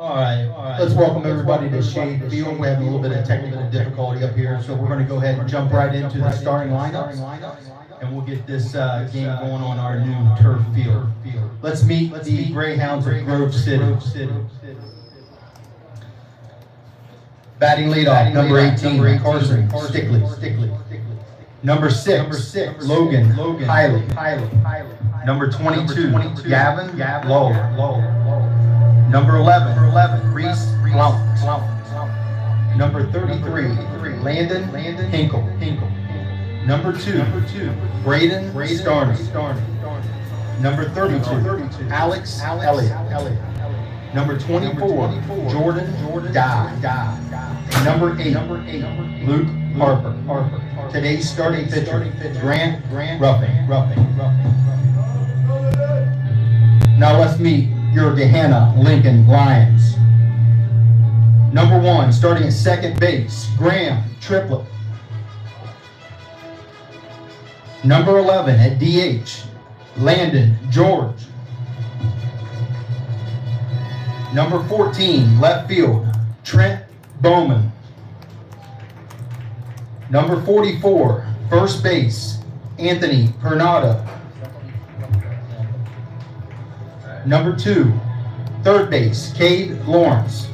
All right, let's welcome everybody to Shade Field. We're having a little bit of technical difficulty up here, so we're going to go ahead and jump right into the starting lineups, and we'll get this game going on our new turf field. Let's meet the Greyhounds of Grove City. Batting leadoff, number 18, Carson Stickley. Number 6, Logan Hiley. Number 22, Gavin Lowell. Number 11, Reese Blount. Number 33, Landon Hinkle. Number 2, Braden Starney. Number 32, Alex Elliott. Number 24, Jordan Dye. And number 8, Luke Harper. Today's starting pitcher, Grant Ruffing. Now let's meet your Gahanna Lincoln Lions. Number 1, starting at second base, Graham Triplett. Number 11 at DH, Landon George. Number 14, left field, Trent Bowman. Number 44, first base, Anthony Pernado. Number 2, third base, Cade Lawrence.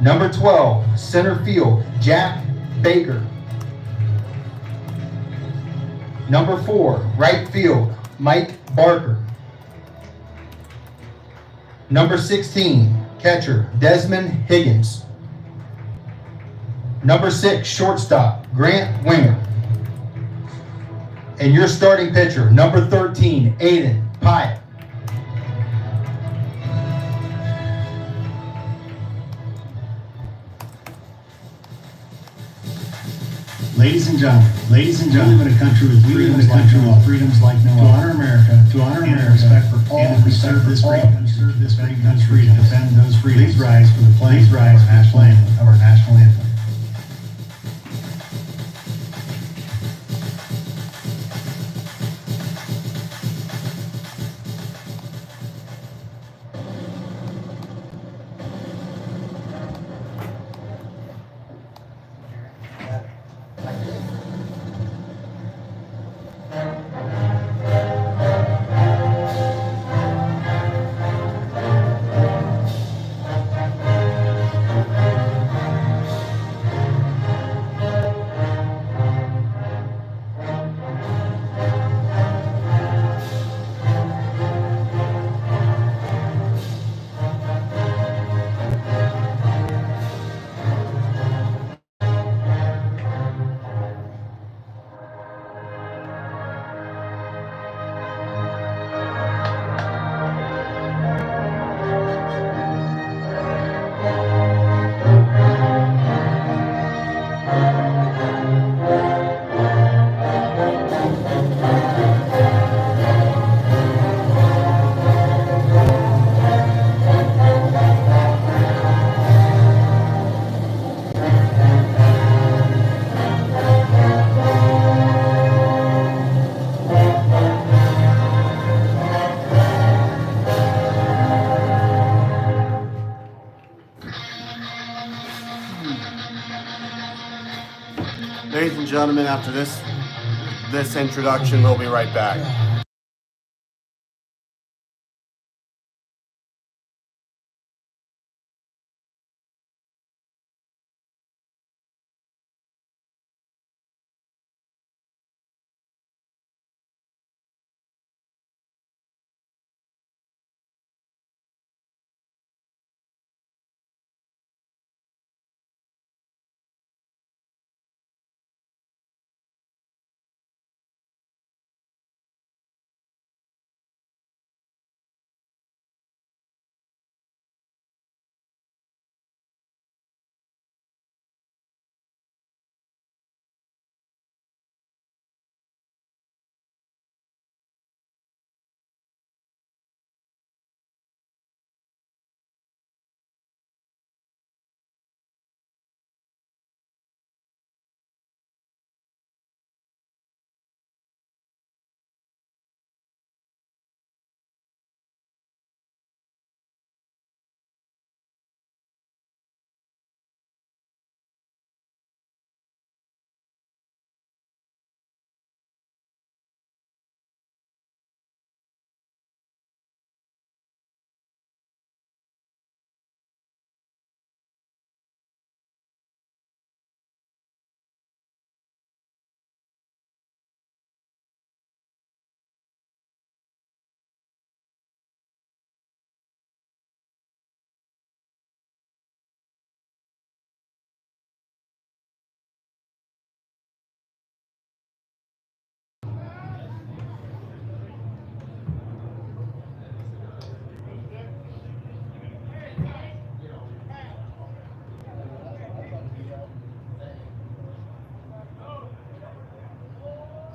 Number 12, center field, Jack Baker. Number 4, right field, Mike Barker. Number 16, catcher, Desmond Higgins. Number 6, shortstop, Grant Winger. And your starting pitcher, number 13, Aiden Pyatt. Ladies and gentlemen, we live in a country with freedoms like no other. To honor America, and respect for all who serve this great country, to defend those freedoms. Please rise for the pledge of our national anthem. Ladies and gentlemen, after this introduction, we'll be right back.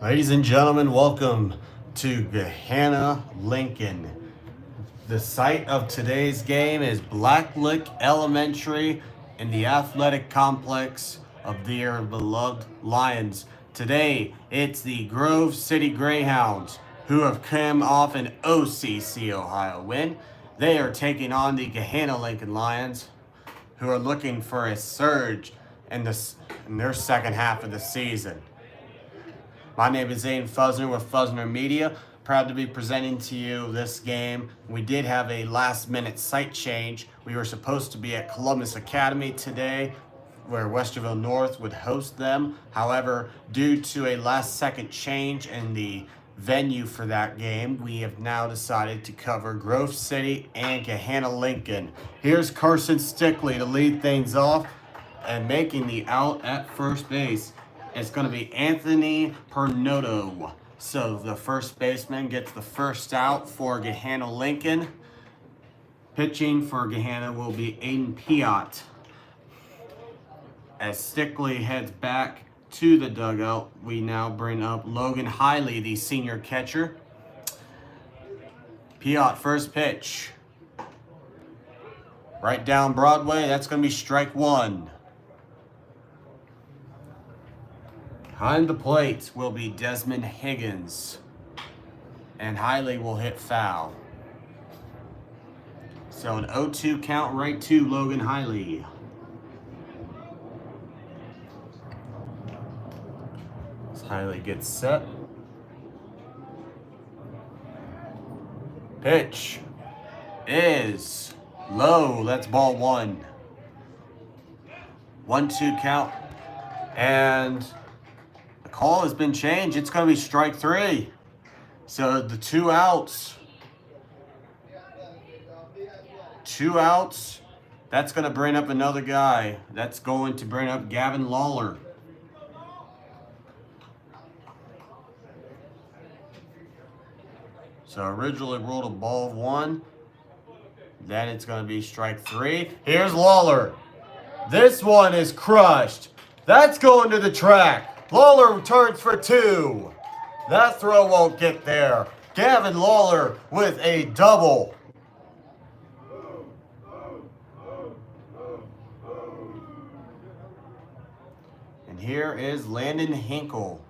Ladies and gentlemen, welcome to Gahanna, Lincoln. The site of today's game is Blacklick Elementary in the athletic complex of their beloved Lions. Today, it's the Grove City Greyhounds, who have come off an OCC Ohio win. They are taking on the Gahanna Lincoln Lions, who are looking for a surge in their second half of the season. My name is Zane Fuzner with Fuzner Media. Proud to be presenting to you this game. We did have a last-minute site change. We were supposed to be at Columbus Academy today, where Westerville North would host them. However, due to a last-second change in the venue for that game, we have now decided to cover Grove City and Gahanna Lincoln. Here's Carson Stickley to lead things off, and making the out at first base, it's going to be Anthony Pernotto. So the first baseman gets the first out for Gahanna Lincoln. Pitching for Gahanna will be Aiden Piott. As Stickley heads back to the dugout, we now bring up Logan Hiley, the senior catcher. Piott, first pitch. Right down Broadway, that's going to be strike one. Behind the plate will be Desmond Higgins, and Hiley will hit foul. So an 0-2 count right to Logan Hiley. As Hiley gets set. Pitch is low. That's ball one. 1-2 count, and call has been changed. It's going to be strike three. So the two outs. That's going to bring up another guy. That's going to bring up Gavin Lawler. So originally ruled a ball of one. Then it's going to be strike three. Here's Lawler. This one is crushed. That's going to the track. Lawler returns for two. That throw won't get there. Gavin Lawler with a double. And here is Landon Hinkle.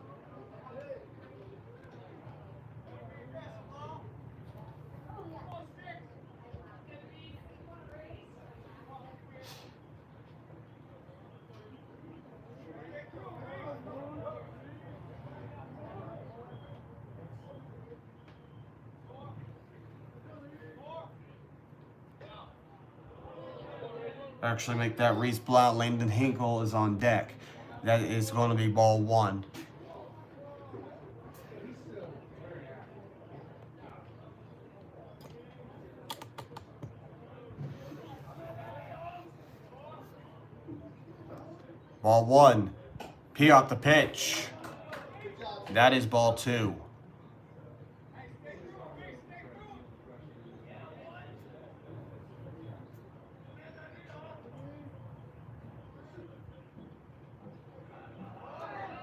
Actually make that Reese Blount. Landon Hinkle is on deck. That is going to be ball one. Ball one. Piott the pitch. That is ball two.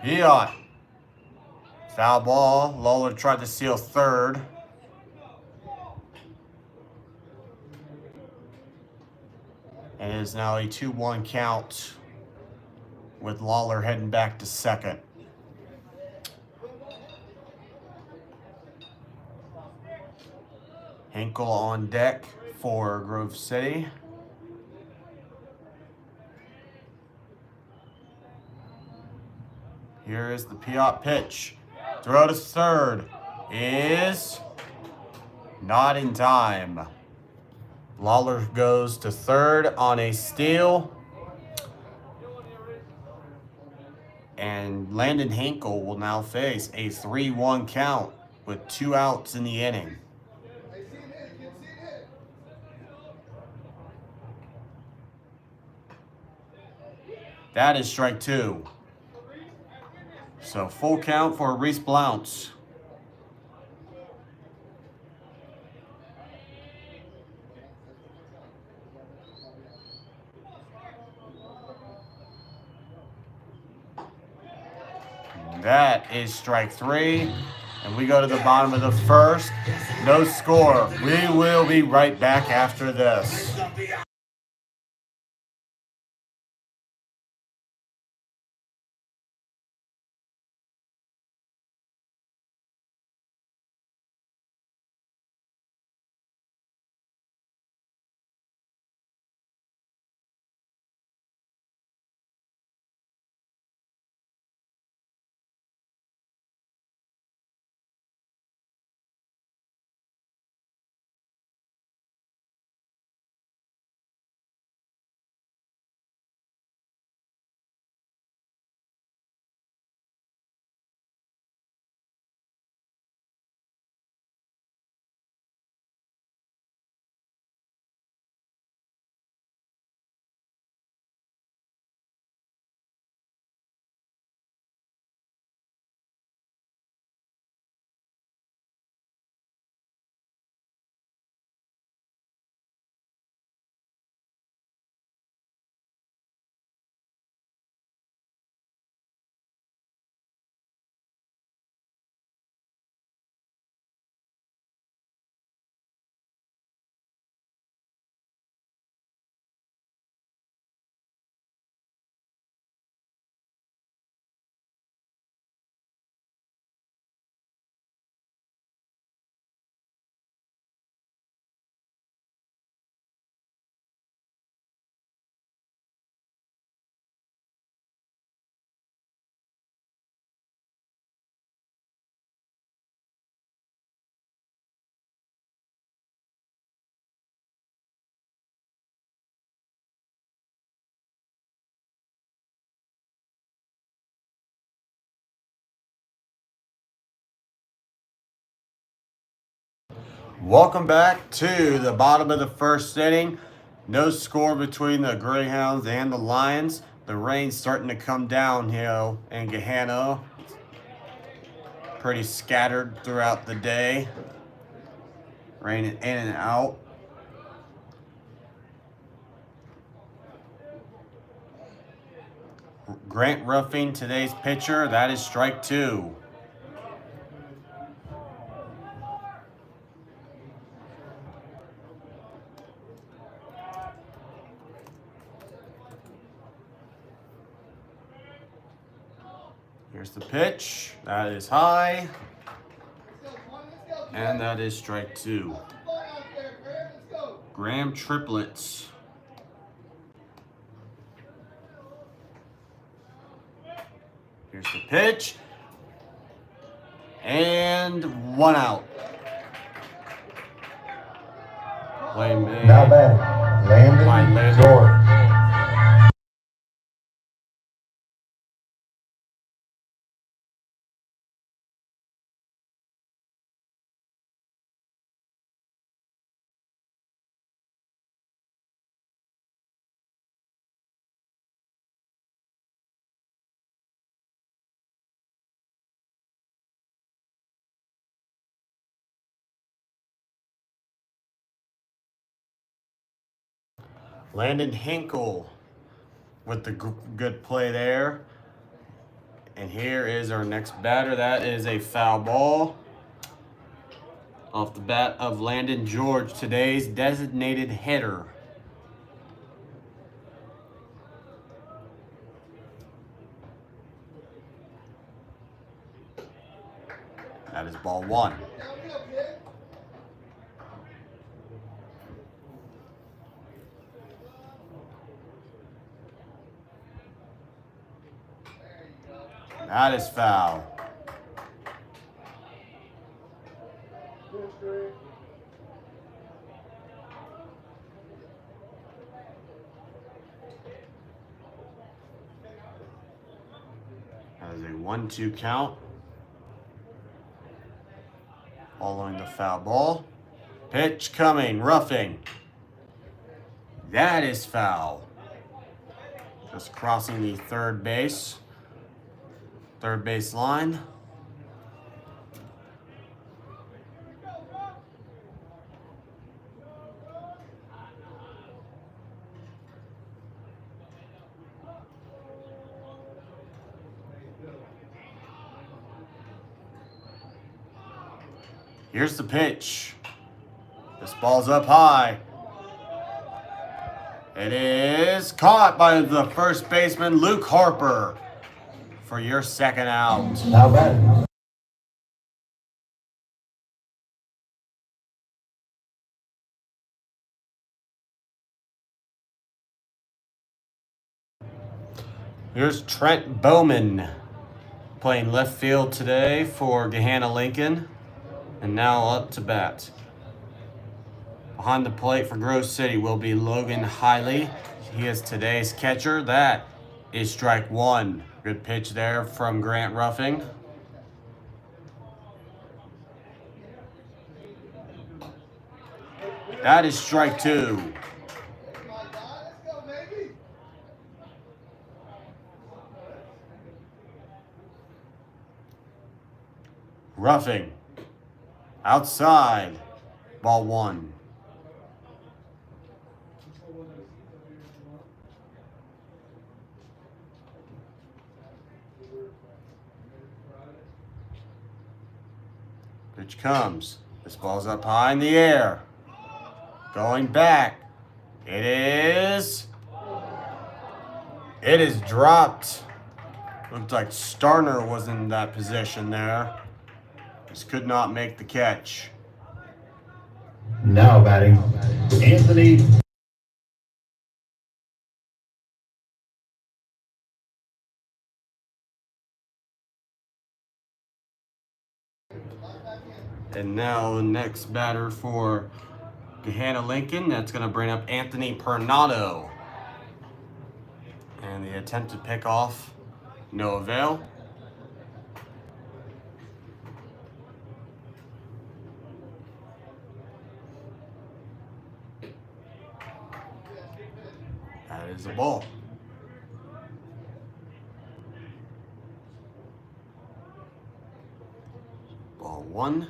Piott. Foul ball. Lawler tried to steal third. And it is now a 2-1 count with Lawler heading back to second. Hinkle on deck for Grove City. Here is the Piott pitch. Throw to third is not in time. Lawler goes to third on a steal. And Landon Hinkle will now face a 3-1 count with 2 outs in the inning. That is strike two. So full count for Reese Blount. That is strike 3. And we go to the bottom of the first. No score. We will be right back after this. Welcome back to the bottom of the first inning. No score between the Greyhounds and the Lions. The rain's starting to come downhill in Gahanna. Pretty scattered throughout the day. Raining in and out. Grant Ruffing, today's pitcher. That is strike 2. Here's the pitch. That is high. And that is strike 2. Graham triplets. Here's the pitch. And 1 out. Play made. Now batting, Landon George. Landon Hinkle with the good play there. And here is our next batter. That is a foul ball off the bat of Landon George, today's designated hitter. That is ball 1. That is foul. That is a 1-2 count. Following the foul ball. Pitch coming, Ruffing. That is foul. Just crossing the third base line. Here's the pitch. This ball's up high. It is caught by the first baseman, Luke Harper, for your second out. Now batting. Here's Trent Bowman playing left field today for Gahanna Lincoln. And now up to bat. Behind the plate for Grove City will be Logan Hiley. He is today's catcher. That is strike one. Good pitch there from Grant Ruffing. That is strike two. Ruffing. Outside. Ball one. Pitch comes. This ball's up high in the air. Going back. It is dropped. Looked like Starner was in that position there. Just could not make the catch. Now batting, Anthony. And now the next batter for Gahanna Lincoln. That's going to bring up Anthony Pernado. And the attempted pickoff, no avail. That is a ball. Ball one.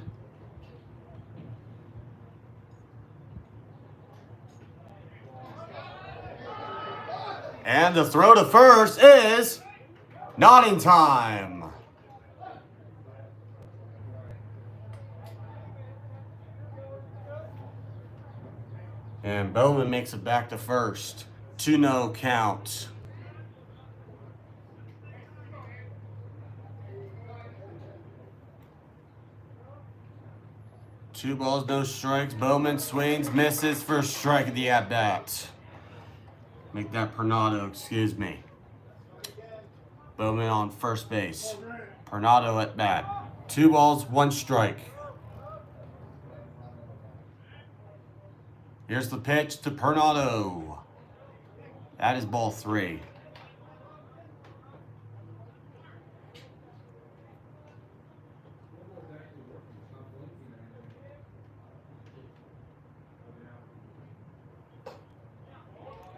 And the throw to first is not in time. And Bowman makes it back to first. 2-0 count. Two balls, no strikes. Bowman swings, misses for a strike at the at-bat. Make that Pernado, excuse me. Bowman on first base. Pernado at bat. 2 balls, 1 strike. Here's the pitch to Pernado. That is ball 3.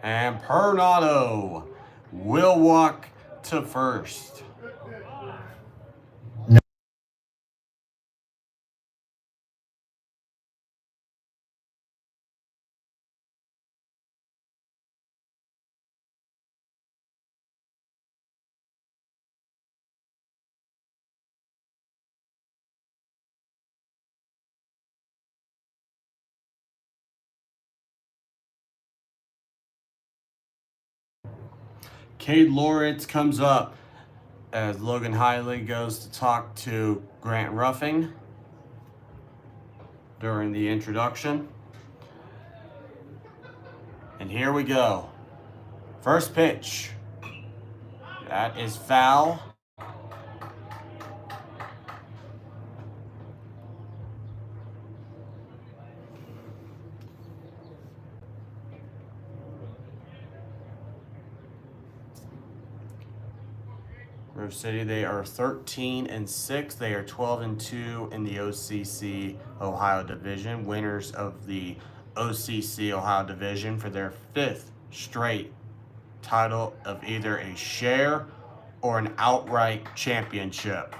And Pernado will walk to first. Cade Lawrence comes up as Logan Hiley goes to talk to Grant Ruffing during the introduction. And here we go. First pitch. That is foul. Grove City, they are 13-6. They are 12-2 in the OCC Ohio Division. Winners of the OCC Ohio Division for their 5th straight title of either a share or an outright championship.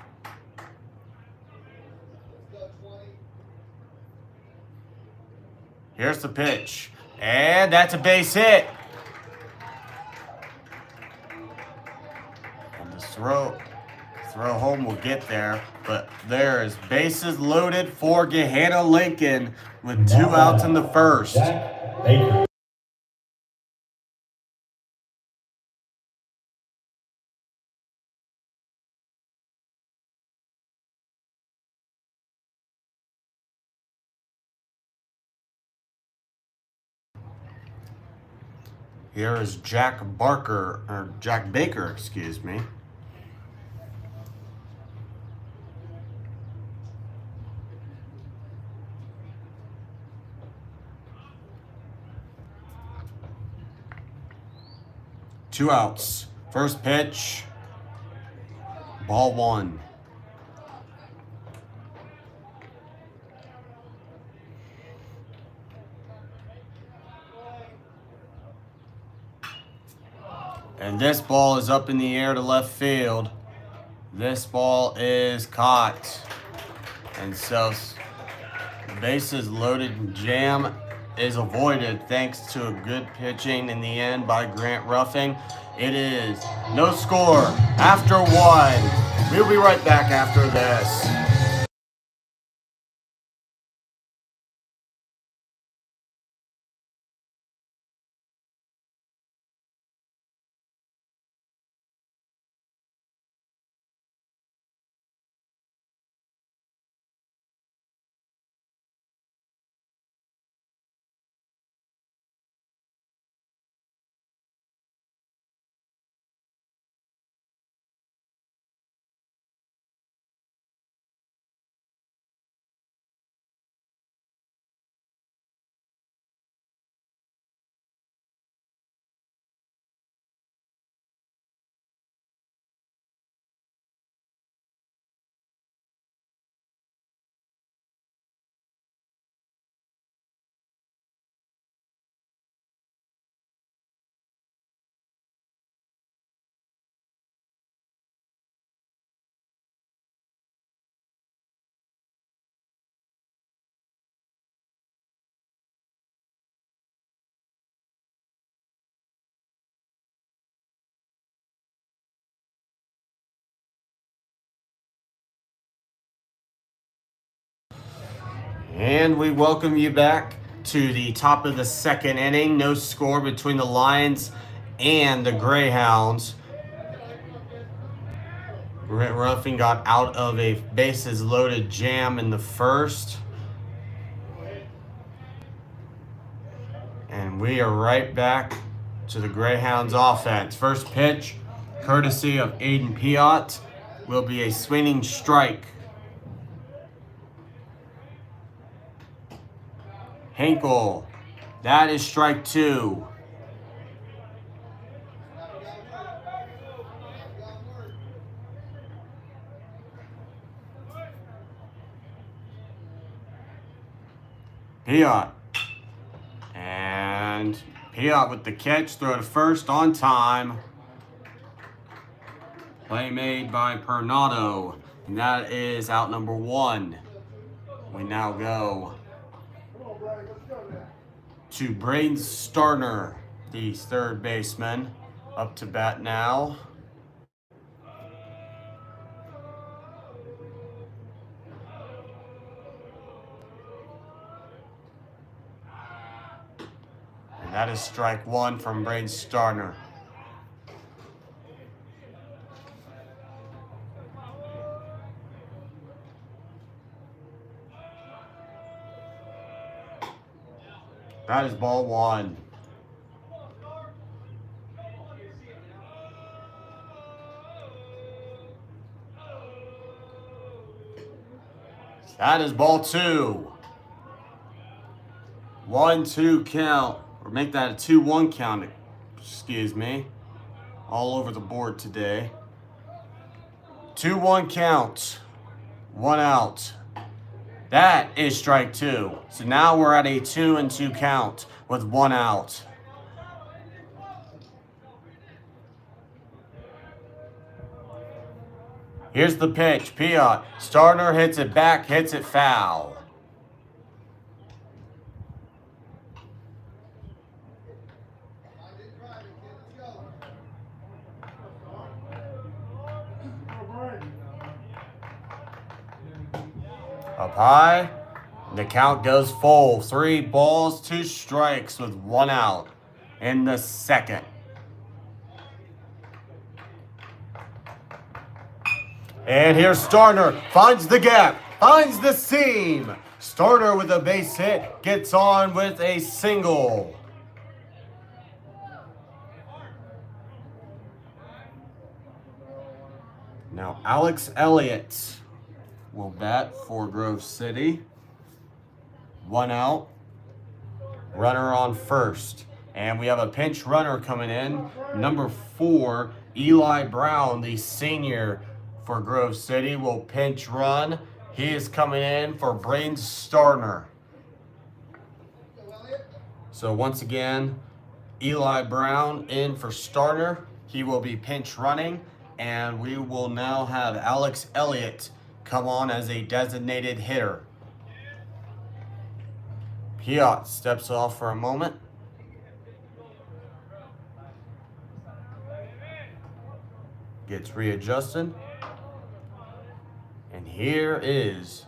Here's the pitch. And that's a base hit. throw home will get there, but there is bases loaded for Gahanna Lincoln with 2 outs in the first. Baker. Here is Jack Baker, excuse me. Two outs. First pitch. Ball 1. And this ball is up in the air to left field. This ball is caught. And so the bases loaded jam is avoided thanks to a good pitching in the end by Grant Ruffing. It is no score after 1. We'll be right back after this. And we welcome you back to the top of the second inning. No score between the Lions and the Greyhounds. Grant Ruffing got out of a bases loaded jam in the first. And we are right back to the Greyhounds offense. First pitch, courtesy of Aiden Piot, will be a swinging strike. Hinkle, that is strike 2. Piot. And Piot with the catch, throw to first on time. Play made by Pernado. And that is out number 1. We now go to Braden Starner, the third baseman, up to bat now. And that is strike 1 from Braden Starner. That is ball 1. That is ball 2. 1-2 count. Or make that a 2-1 count. Excuse me. All over the board today. 2-1 count. 1 out. That is strike 2. So now we're at a 2-2 count with 1 out. Here's the pitch. Piot. Starner hits it back, hits it foul. Up high. The count goes full. 3 balls, 2 strikes with 1 out in the second. And here's Starner. Finds the gap. Finds the seam. Starner with a base hit. Gets on with a single. Now Alex Elliott will bat for Grove City. 1 out. Runner on first. And we have a pinch runner coming in. Number 4, Eli Brown, the senior for Grove City, will pinch run. He is coming in for Braden Starner. So once again, Eli Brown in for Starner. He will be pinch running. And we will now have Alex Elliott come on as a designated hitter. Piot steps off for a moment. Gets readjusted. And here is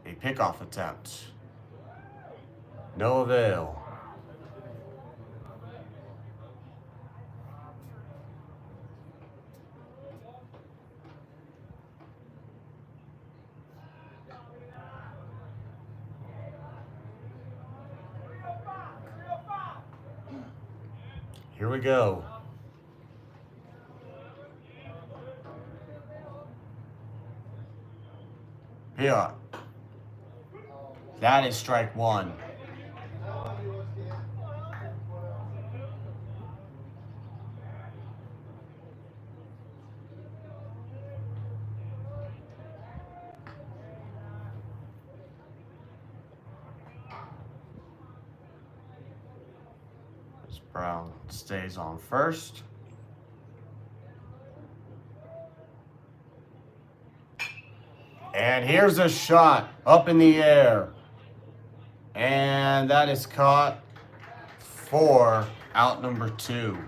a pickoff attempt. No avail. Here we go. Piot. That is strike 1. As Brown stays on first. And here's a shot up in the air. And that is caught for out number 2.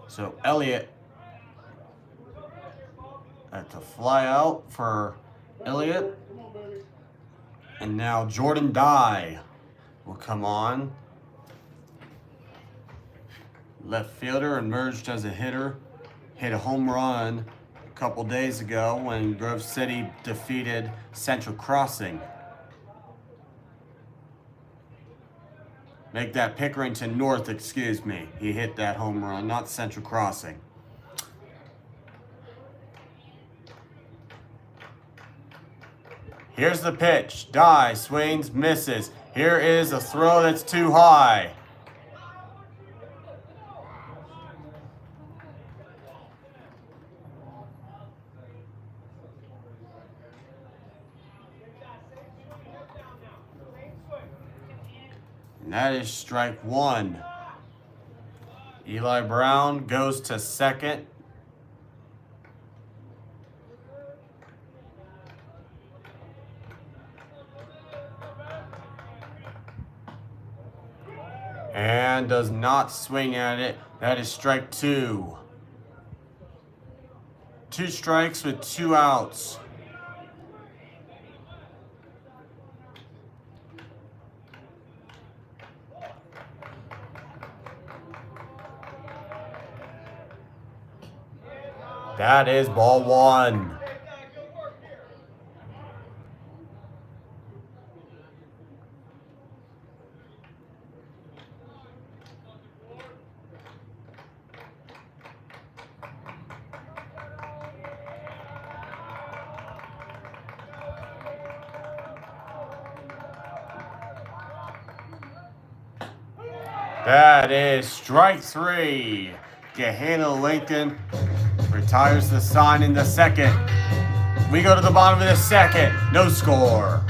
So Elliott at the fly out for Elliott. And now Jordan Dye will come on. Left fielder, emerged as a hitter. Hit a home run a couple days ago when Grove City defeated Central Crossing. Make that Pickerington North, excuse me. He hit that home run, not Central Crossing. Here's the pitch. Dye swings, misses. Here is a throw that's too high. And that is strike 1. Eli Brown goes to second. And does not swing at it. That is strike 2. 2 strikes with 2 outs. That is ball 1. That is strike 3. Gahanna Lincoln retires the sign in the second. We go to the bottom of the second. No score.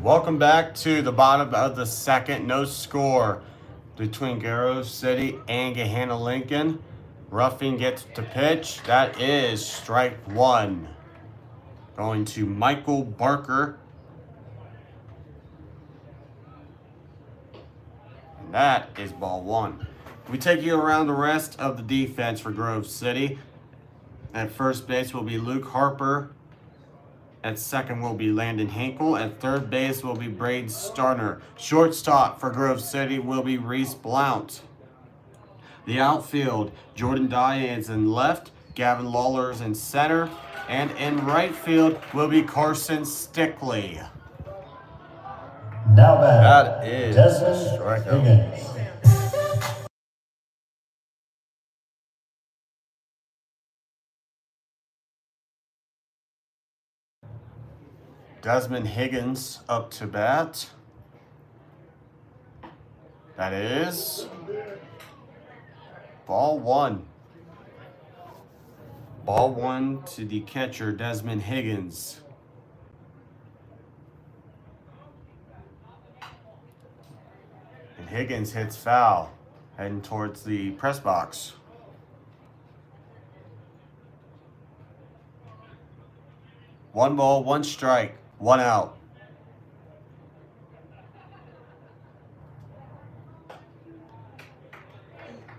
Welcome back to the bottom of the second. No score between Grove City and Gahanna Lincoln. Ruffing gets to pitch. That is strike one. Going to Michael Barker. And that is ball one. We take you around the rest of the defense for Grove City. At first base will be Luke Harper. At second will be Landon Hinkle. At third base will be Braden Starner. Shortstop for Grove City will be Reese Blount. The outfield, Jordan Dye is in left, Gavin Lawler is in center, and in right field will be Carson Stickley. Now batting, That is Desmond strikeout. Higgins. Desmond Higgins up to bat. That is ball one. Ball one to the catcher, Desmond Higgins. And Higgins hits foul, heading towards the press box. One ball, one strike, one out.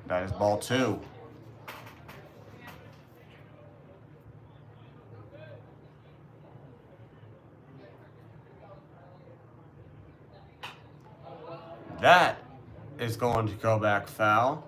That is ball two. That is going to go back foul.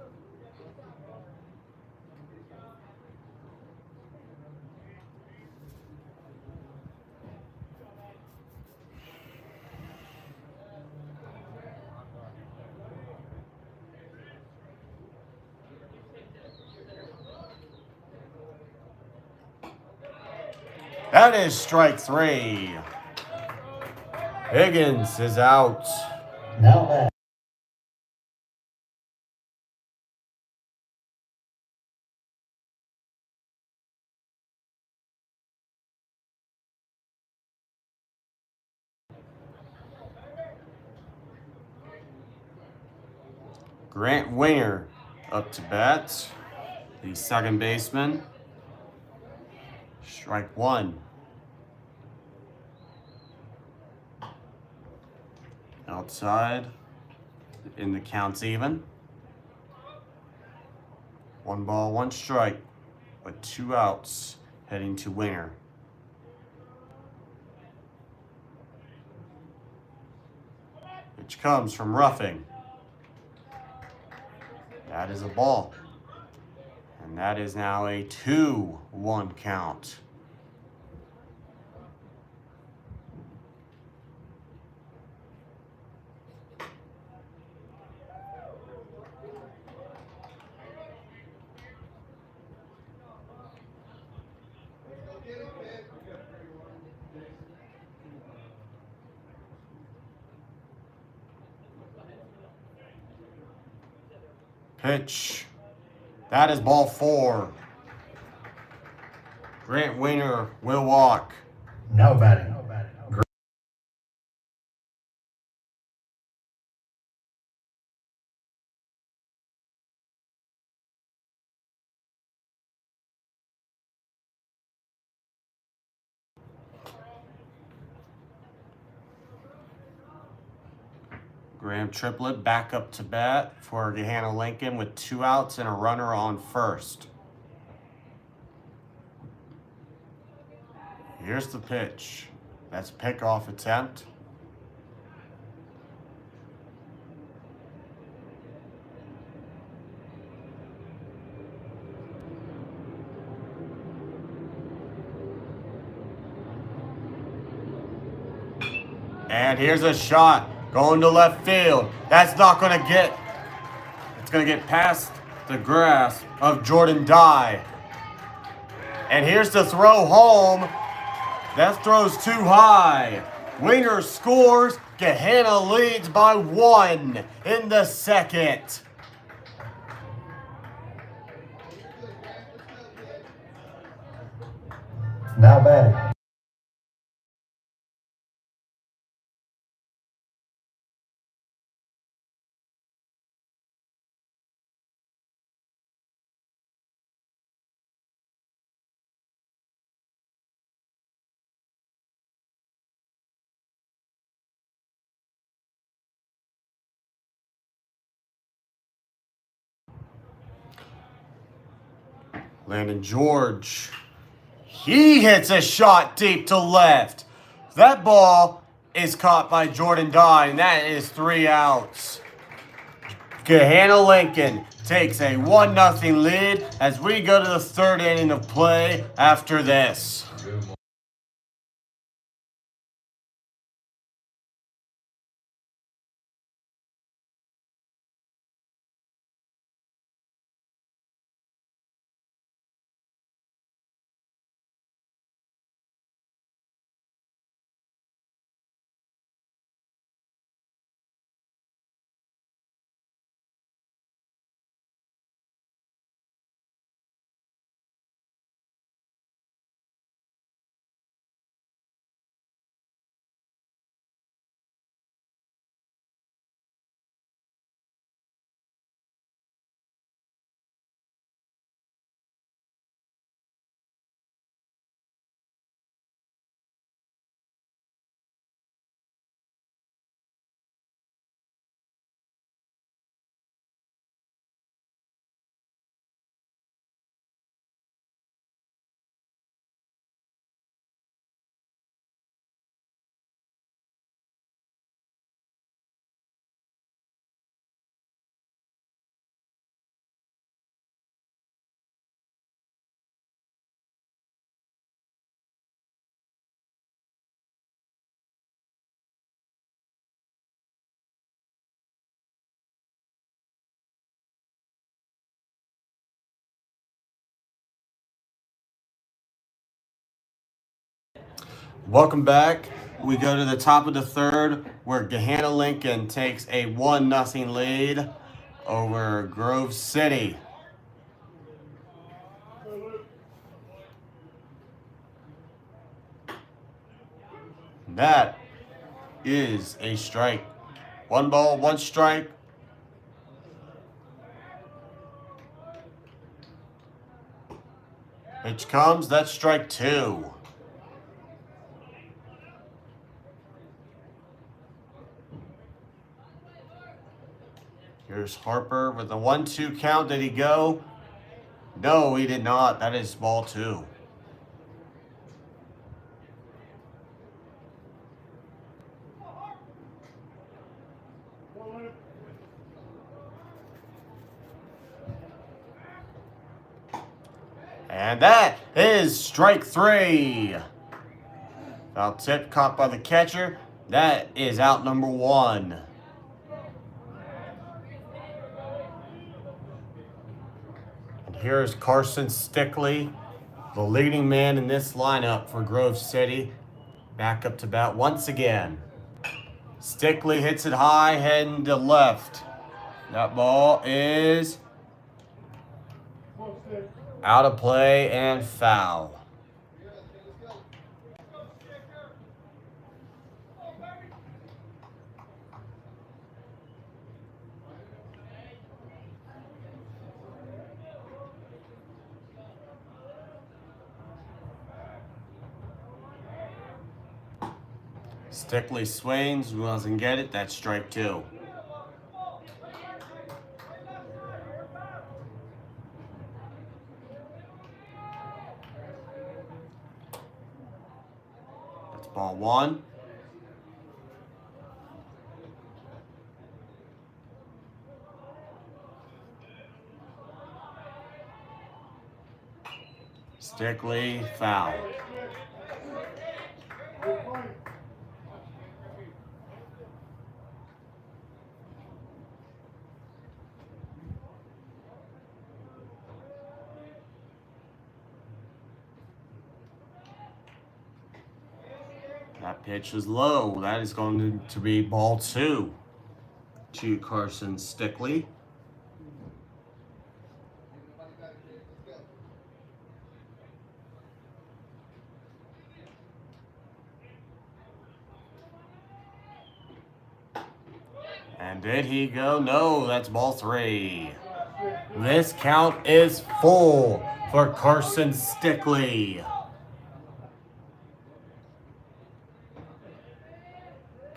That is strike three. Higgins is out. Now batting, Grant Winger up to bat. The second baseman. Strike one. Outside. In the count's even. One ball, one strike. With two outs. Heading to Winger. Which comes from Ruffing. That is a ball. And that is now a 2-1 count. Pitch. That is ball four. Grant Winger will walk. now batting, Graham Triplett back up to bat for Gahanna Lincoln with two outs and a runner on first. Here's the pitch. That's a pickoff attempt. And here's a shot going to left field. That's not going to get, it's going to get past the grasp of Jordan Dye. And here's the throw home. That throw's too high. Winger scores. Gahanna leads by 1 in the second. now batting, Landon George. He hits a shot deep to left. That ball is caught by Jordan Dye, and that is 3 outs. Gahanna Lincoln takes a 1-0 lead as we go to the 3rd inning of play after this. Welcome back. We go to the top of the 3rd where Gahanna Lincoln takes a 1-0 lead over Grove City. That is a strike. 1 ball, 1 strike. Pitch comes, that's strike 2. Here's Harper with a 1-2 count. Did he go? No, he did not. That is ball 2. And that is strike 3. Foul tip caught by the catcher. That is out number 1. And here's Carson Stickley, the leading man in this lineup for Grove City. Back up to bat once again. Stickley hits it high, heading to left. That ball is out of play and foul. Stickley swings, doesn't get it. That's strike 2. That's ball 1. Stickley, foul. That pitch was low. That is going to be ball 2 to Carson Stickley. And did he go? No, that's ball 3. This count is full for Carson Stickley.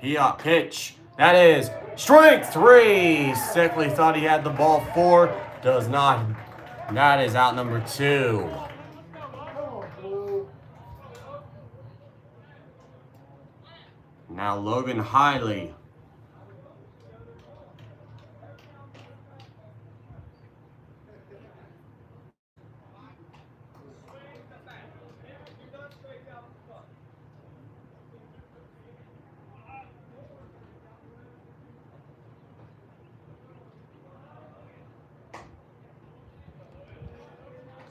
Piot pitch. That is strike 3. Stickley thought he had the ball 4. Does not That is out number 2. Now Logan Hiley.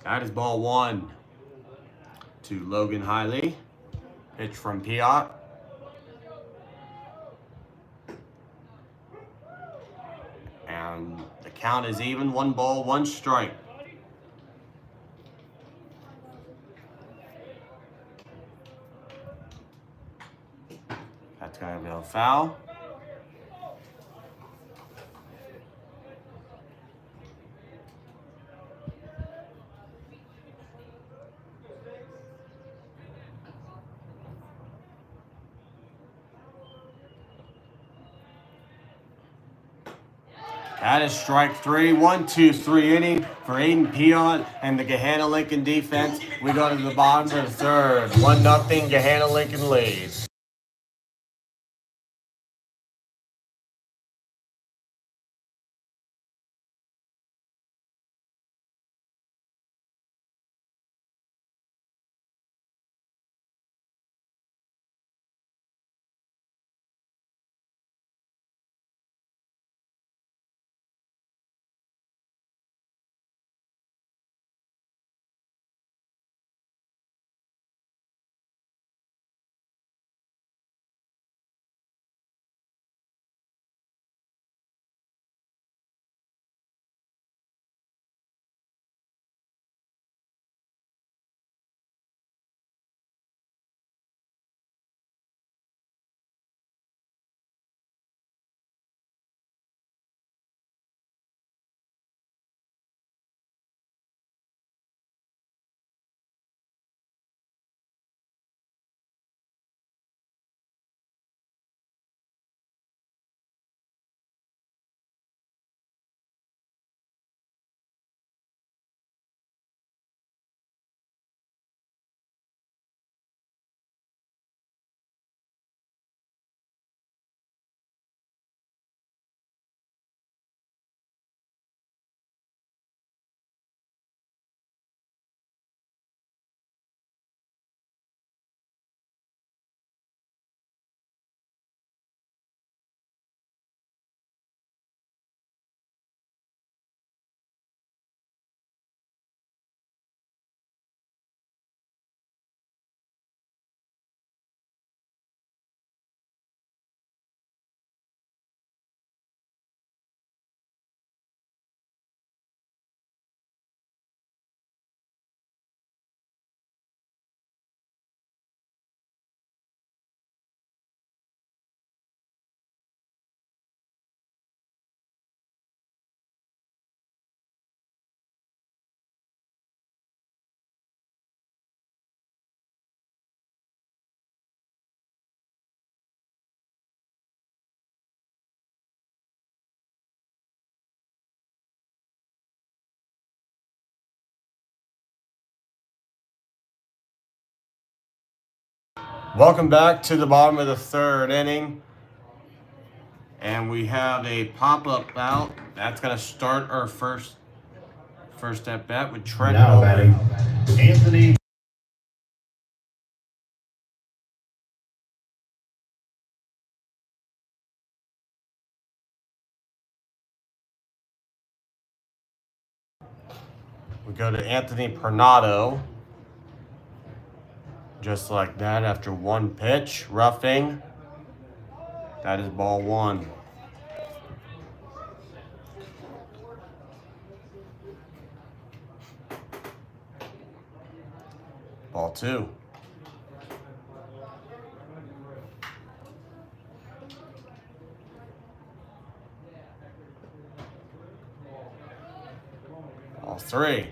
That is ball 1 to Logan Hiley. Pitch from Piot. And the count is even. 1 ball, 1 strike. That's going to be a foul. That is strike 3. 1, 2, 3 inning for Aiden Piot and the Gahanna Lincoln defense. We go to the bottom of the 3rd. 1-0 Gahanna Lincoln leads. Welcome back to the bottom of the 3rd inning. And we have a pop-up out. That's going to start our first at bat with Trent. Now batting, Anthony. We go to Anthony Pernado. Just like that, after 1 pitch, roughing. That is ball 1. Ball 2. Ball 3.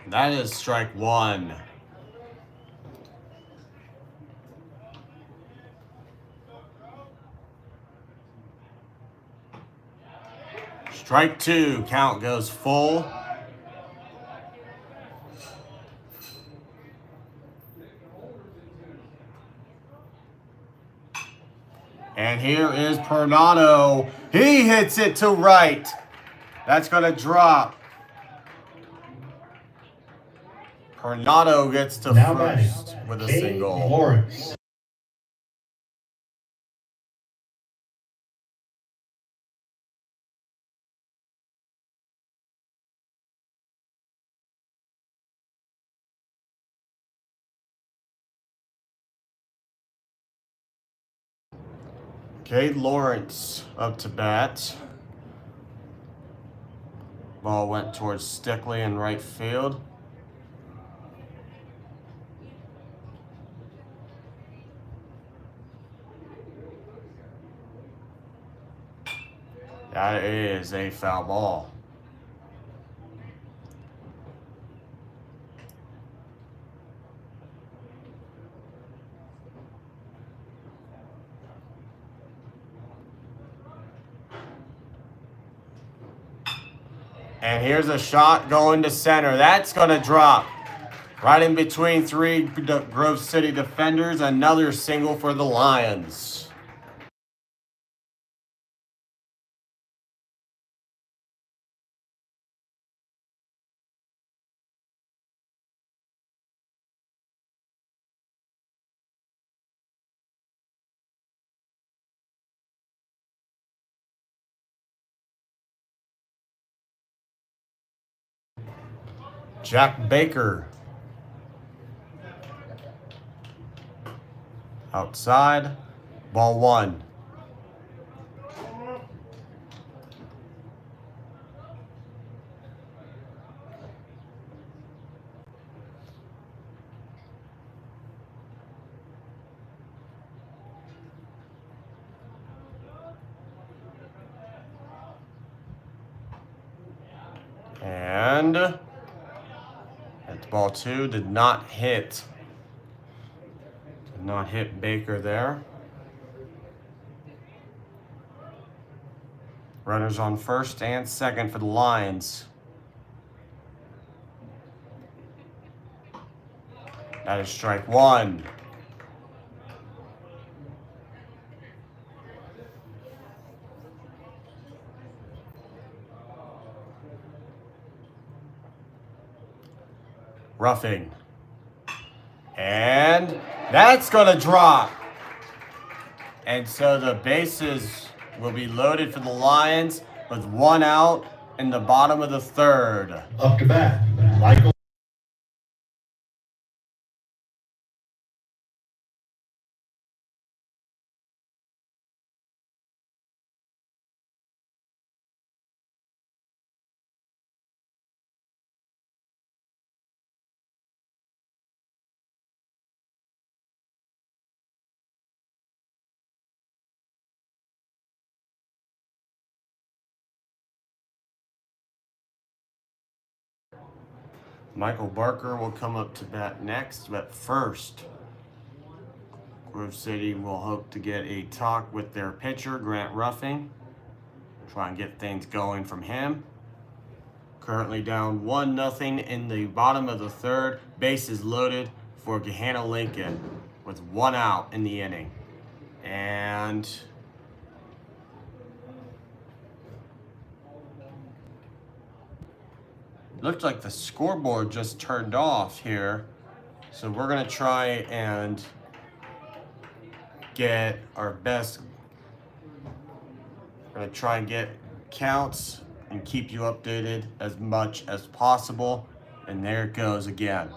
That is strike 1. Strike two, count goes full. And here is Pernado. He hits it to right. That's going to drop. Pernado gets to Now first batting, with a Kate single. Lawrence. Cade Lawrence up to bat. Ball went towards Stickley in right field. That is a foul ball. And here's a shot going to center. That's going to drop. Right in between three Grove City defenders. Another single for the Lions. Jack Baker. Outside. Ball one. And that's ball two. Did not hit. Did not hit Baker there. Runners on first and second for the Lions. That is strike one. Roughing. And that's going to drop. And so the bases will be loaded for the Lions with one out in the bottom of the third. Up to bat, Michael. Michael Barker will come up to bat next, but first, Grove City will hope to get a talk with their pitcher, Grant Ruffing. Try and get things going from him. Currently down 1-0 in the bottom of the third. Bases loaded for Gahanna Lincoln with one out in the inning. And looked like the scoreboard just turned off here. So we're going to try and get our best. We're going to try and get counts and keep you updated as much as possible. And there it goes again.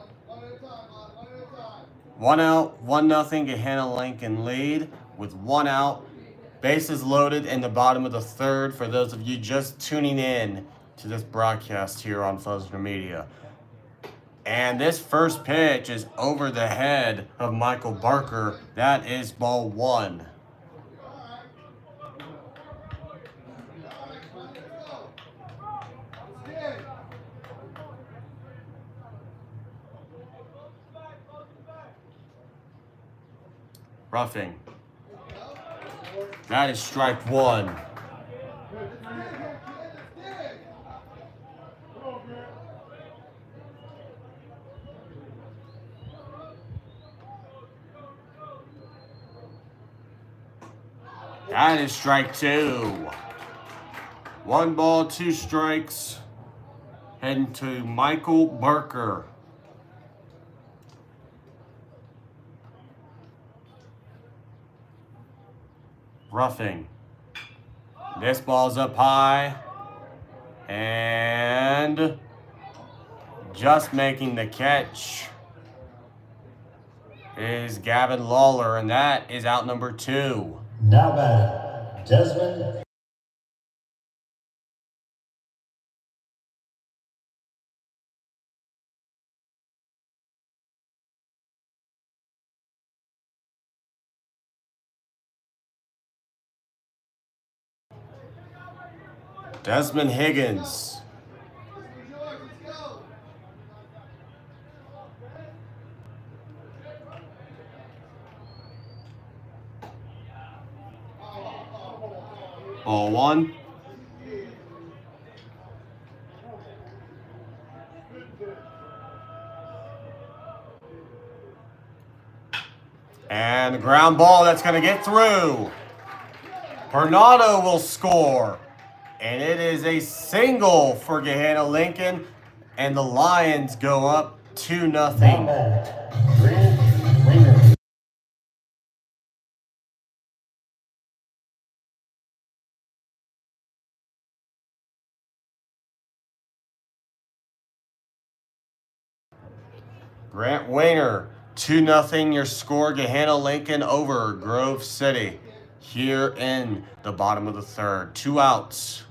One out, 1-0, Gahanna Lincoln lead with one out. Bases loaded in the bottom of the third for those of you just tuning in to this broadcast here on Fuzzer Media. And this first pitch is over the head of Michael Barker. That is ball one. Roughing. That is strike one. That is strike 2. 1 ball, 2 strikes. Heading to Michael Barker. Roughing. This ball's up high. And just making the catch is Gavin Lawler, and that is out number 2. Now batting, Desmond. Desmond Higgins. Ball 1. And the ground ball that's going to get through. Bernardo will score. And it is a single for Gahanna Lincoln. And the Lions go up 2-0. Grant Wayner, 2-0 your score. Gahanna Lincoln over Grove City here in the bottom of the 3rd. 2 outs.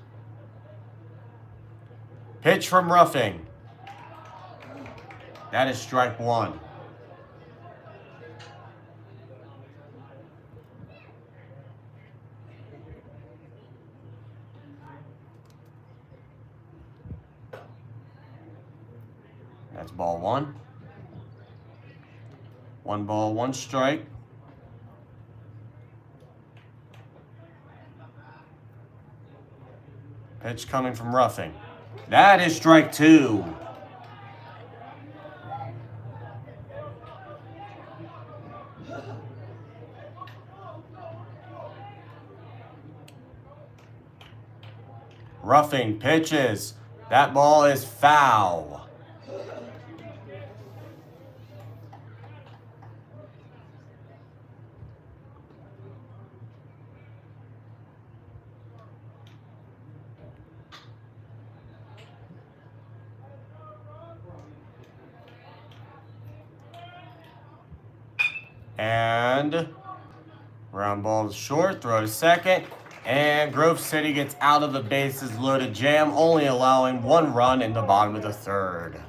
Pitch from Roughing. That is strike 1. That's ball 1. 1 ball, 1 strike. Pitch coming from Roughing. That is strike 2. Roughing pitches. That ball is foul. And ground ball is short, throw to second. And Grove City gets out of the bases loaded jam, only allowing 1 run in the bottom of the 3rd.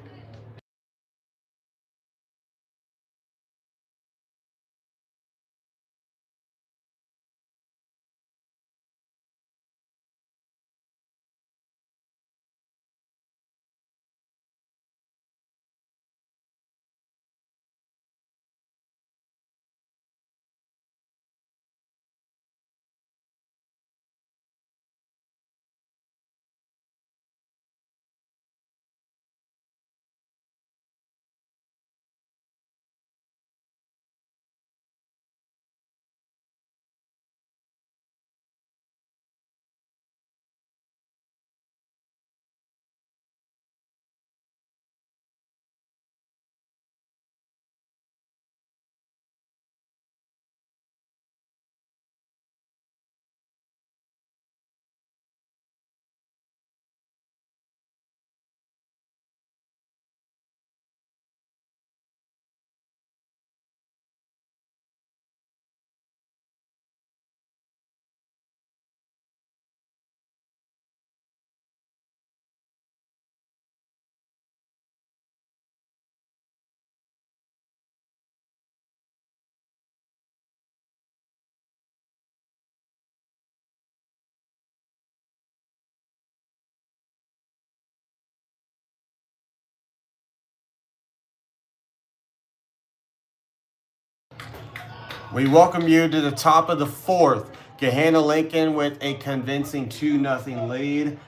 We welcome you to the top of the 4th. Gahanna Lincoln with a convincing 2-0 lead,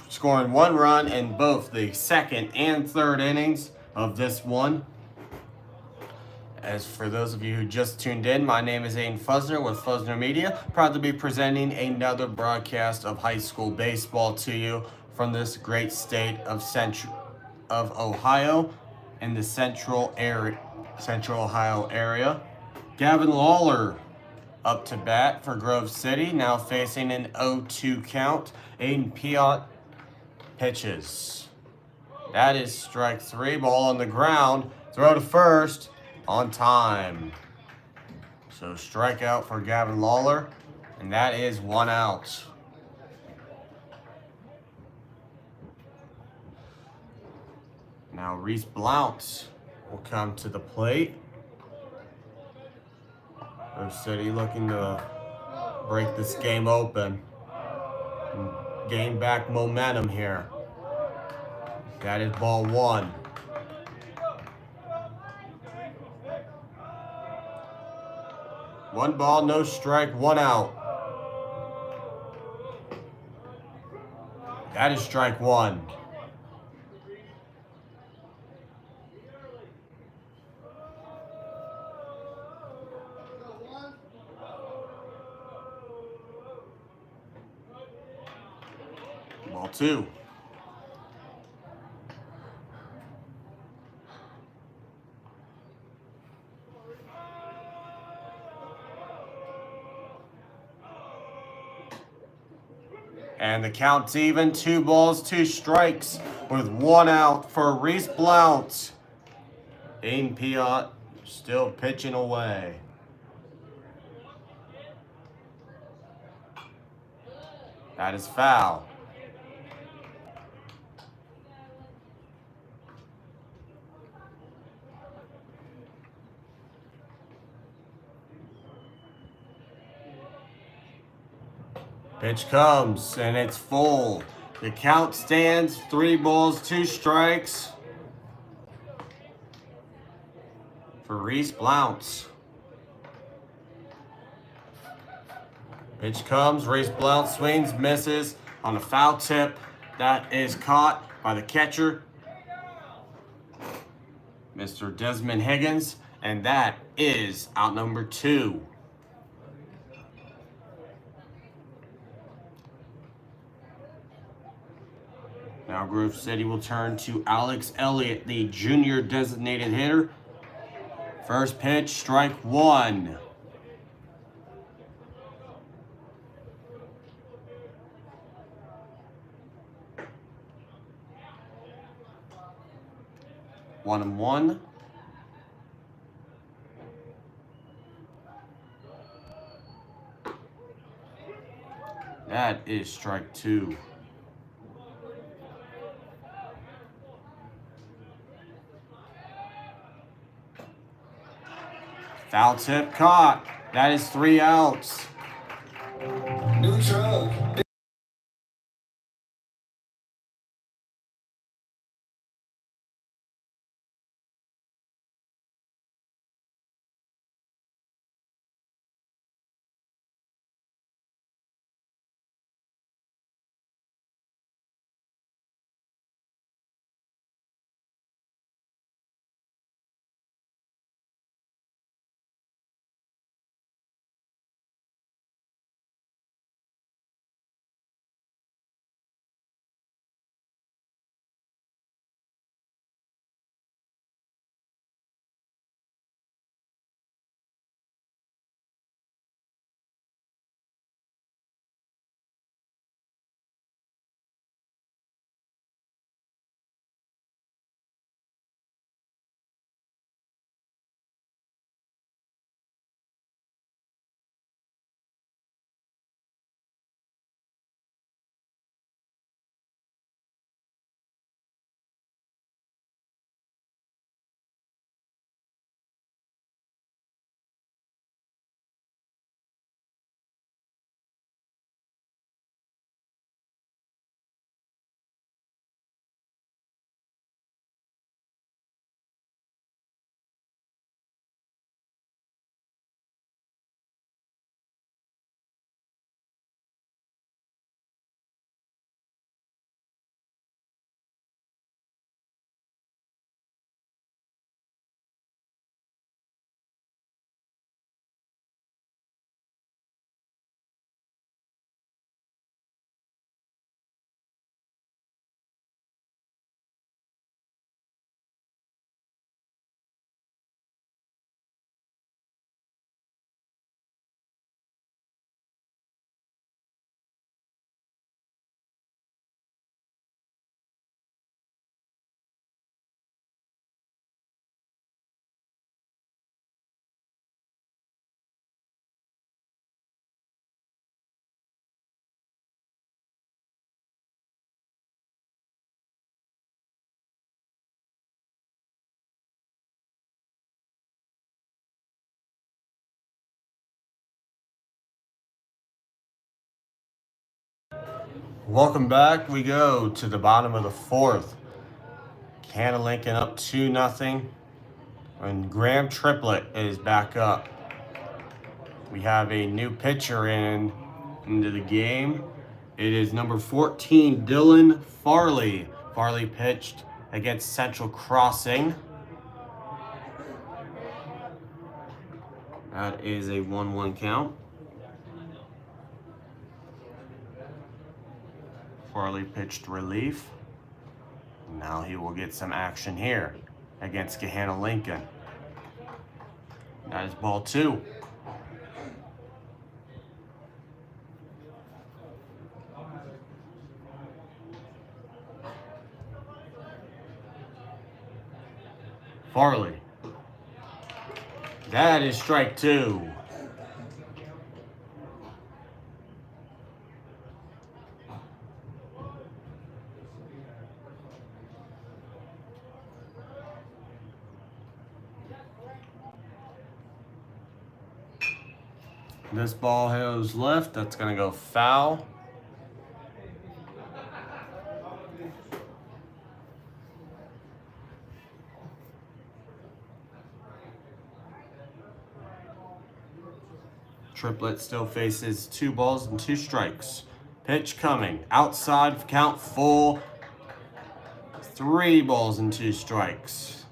scoring 1 run in both the 2nd and 3rd innings of this one. As for those of you who just tuned in, my name is Aiden Fusner with Fusner Media, proud to be presenting another broadcast of high school baseball to you from this great state of Ohio in the Central Ohio area. Gavin Lawler up to bat for Grove City, now facing an 0-2 count. Aiden Piot pitches. That is strike three, ball on the ground. Throw to first on time. So strikeout for Gavin Lawler, and that is 1 out. Now Reese Blount will come to the plate. Grove City looking to break this game open and gain back momentum here. That is ball one. One ball, no strike, 1 out. That is strike one. Ball two. And the count's even, 2 balls, 2 strikes with 1 out for Reese Blount. Aiden Piot still pitching away. That is foul. Pitch comes, and it's full. The count stands, 3 balls, 2 strikes for Reese Blount. Pitch comes, Reese Blount swings, misses on a foul tip. That is caught by the catcher, Mr. Desmond Higgins, and that is out number 2. Now Grove City will turn to Alex Elliott, the junior designated hitter. First pitch, strike 1. One and one. That is strike 2. Foul tip caught. That is 3 outs. New truck. Welcome back. We go to the bottom of the fourth. Gahanna Lincoln up 2-0. And Graham Triplett is back up. We have a new pitcher into the game. It is number 14, Dylan Farley. Farley pitched against Central Crossing. That is a 1-1 count. Farley pitched relief. Now he will get some action here against Gahanna Lincoln. That is ball 2. Farley. That is strike 2. This ball goes left. That's going to go foul. Triplett still faces 2 balls and 2 strikes. Pitch coming. Outside, count full. 3 balls and 2 strikes.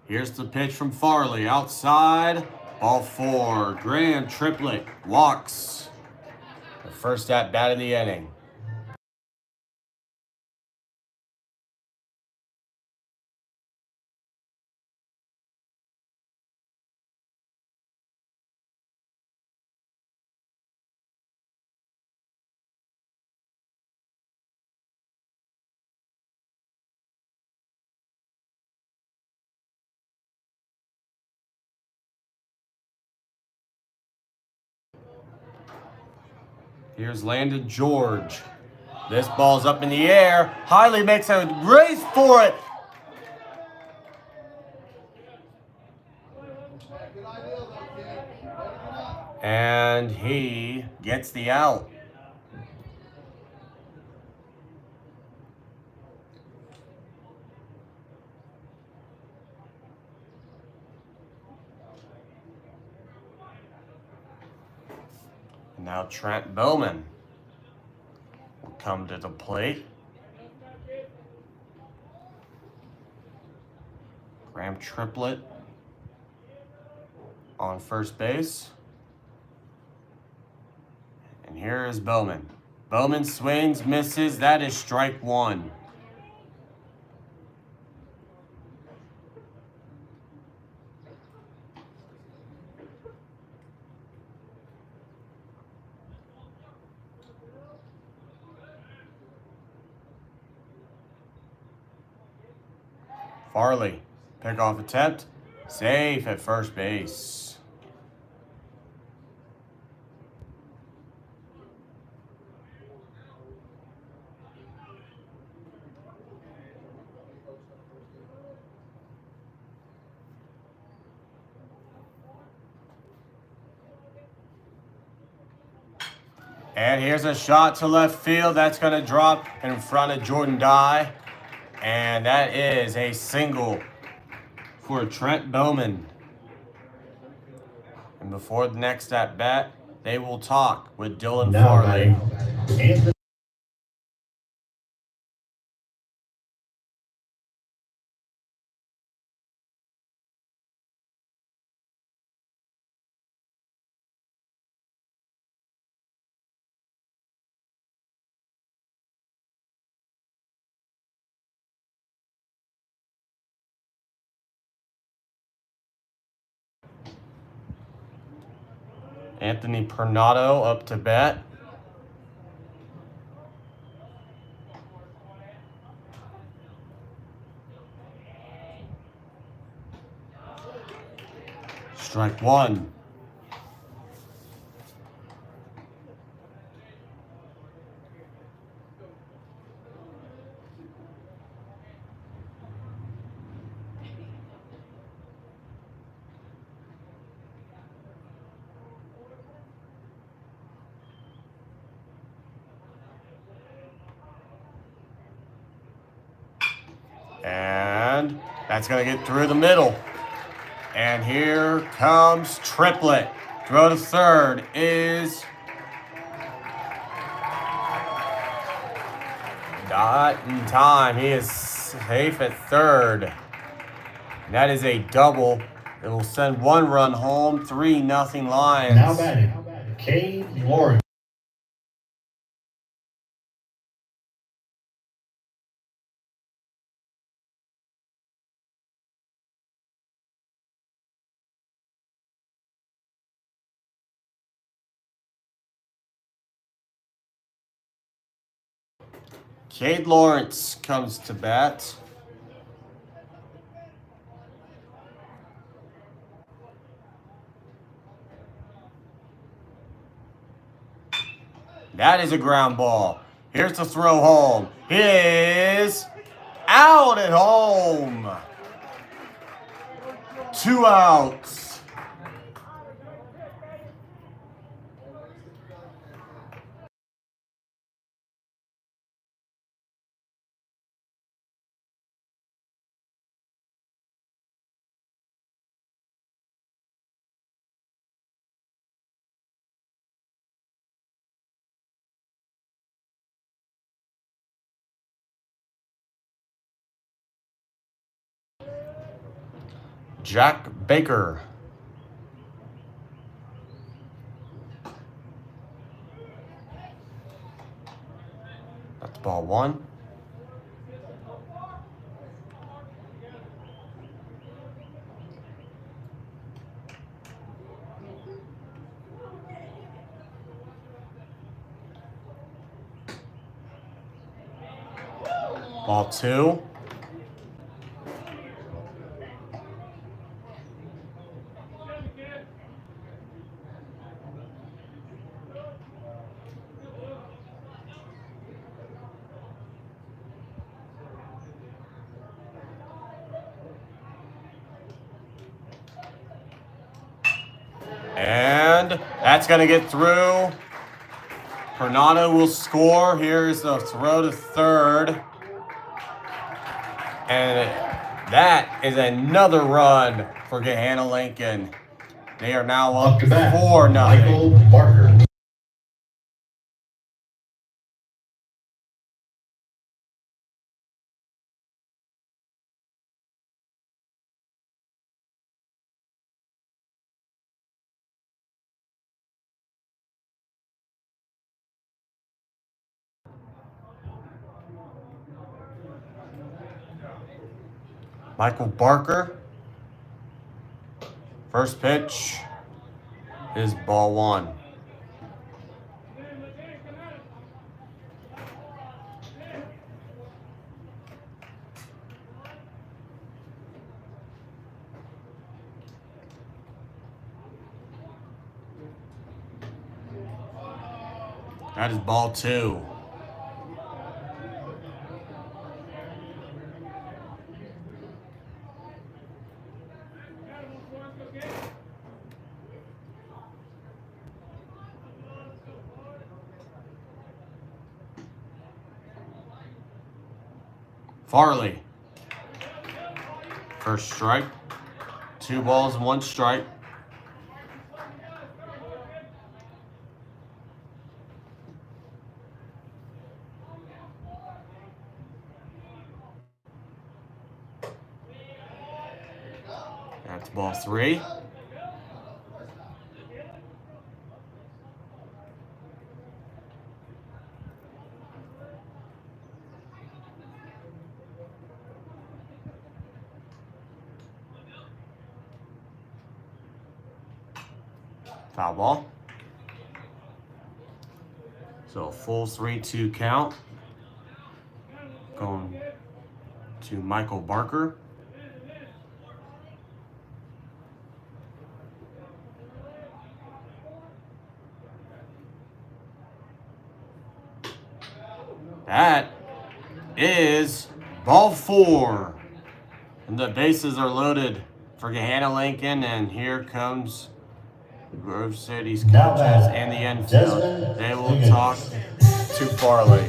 Here's the pitch from Farley. Outside, ball 4. Graham Triplett walks. The first at bat of the inning. Here's Landon George. This ball's up in the air. Hiley makes a race for it. And he gets the out. Now Trent Bowman will come to the plate. Graham Triplett on first base. And here is Bowman. Bowman swings, misses. That is strike 1. Farley, pickoff attempt, safe at first base. And here's a shot to left field. That's going to drop in front of Jordan Dye. And that is a single for Trent Bowman. And before the next at bat, they will talk with Dylan Farley. Anthony Pernato up to bat. Strike 1. And that's going to get through the middle. And here comes Triplet. Throw to third is not in time. He is safe at third. And that is a double. It will send one run home, 3-0 Lions. Now batting, Cade Lawrence. Cade Lawrence comes to bat. That is a ground ball. Here's the throw home. He is out at home. 2 outs. Jack Baker. That's ball one. Ball two. And that's going to get through. Hernando will score. Here's the throw to third. And that is another run for Gahanna Lincoln. They are now up 4-0. Michael Barker. Michael Barker. First pitch is ball one. That is ball two. Farley. First strike. 2 balls, 1 strike. That's ball 3. Foul ball. So a full 3-2 count. Going to Michael Barker. That is ball 4. And the bases are loaded for Gahanna Lincoln, and here comes Grove City's coaches and the infield. They will talk to Farley.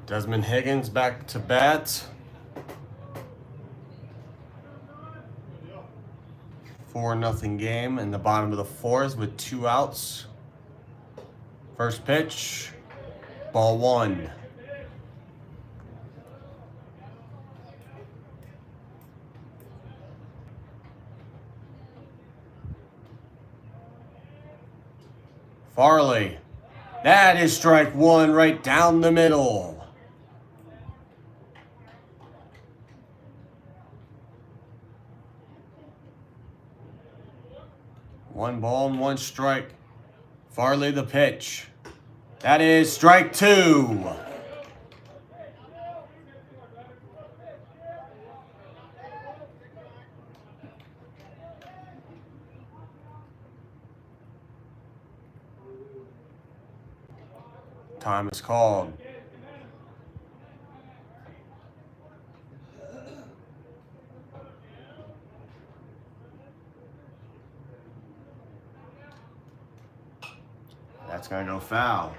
Desmond Higgins back to bat. 4-0 game in the bottom of the fourth with 2 outs. First pitch, ball 1. Farley. That is strike 1 right down the middle. 1 ball and 1 strike. Farley the pitch. That is strike 2. Time is called. That's going to go foul.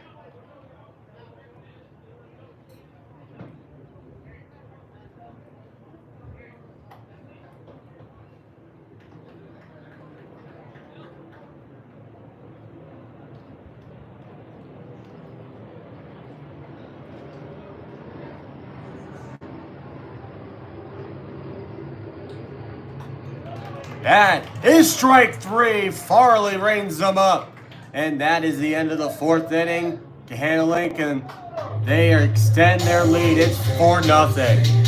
That is strike 3. Farley reins them up. And that is the end of the 4th inning. Gahanna Lincoln, they extend their lead. It's 4-0.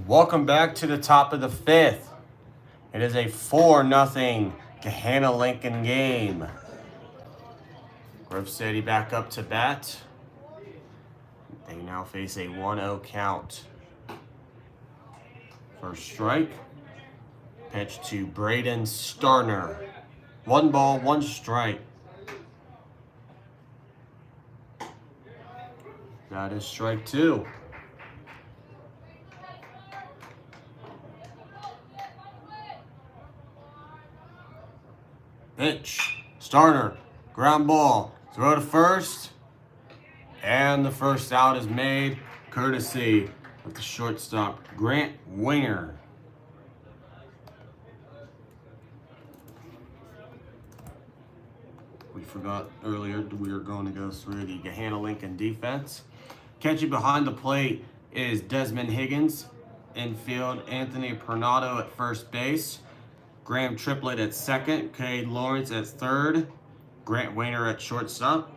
Welcome back to the top of the 5th. It is a 4-0 Gahanna Lincoln game. Grove City back up to bat. They now face a 1-0 count. First strike. Pitch to Braden Starner. 1 ball, 1 strike. That is strike 2. Pitch. Starner. Ground ball. Throw to first. And the first out is made courtesy of the shortstop, Grant Winger. We forgot earlier we were going to go through the Gahanna Lincoln defense. Catching behind the plate is Desmond Higgins. Infield, Anthony Pernado at first base. Graham Triplett at second. Cade Lawrence at third. Grant Wayner at shortstop.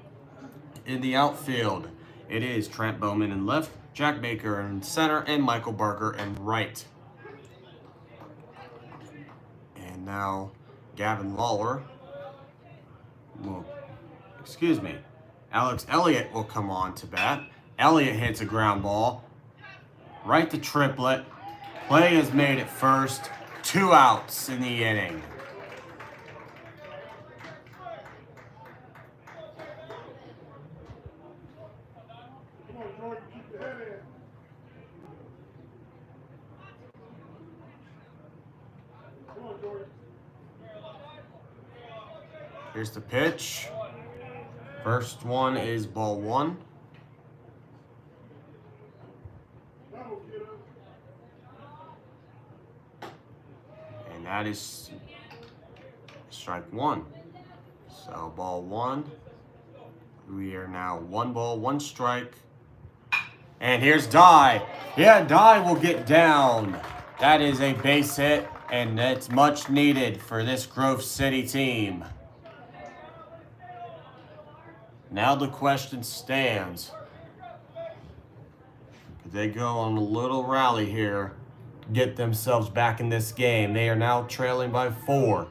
In the outfield, It is Trent Bowman in left, Jack Baker in center, and Michael Barker in right. And now Gavin Lawler will, Alex Elliott will come on to bat. Elliott hits a ground ball right to Triplett. Play is made at first. 2 outs in the inning. Here's the pitch. First one is ball 1. And that is strike 1. So ball 1. We are now 1 ball, 1 strike. And here's Dye. Yeah, Dye will get down. That is a base hit, and it's much needed for this Grove City team. Now the question stands. Could they go on a little rally here, get themselves back in this game? They are now trailing by 4.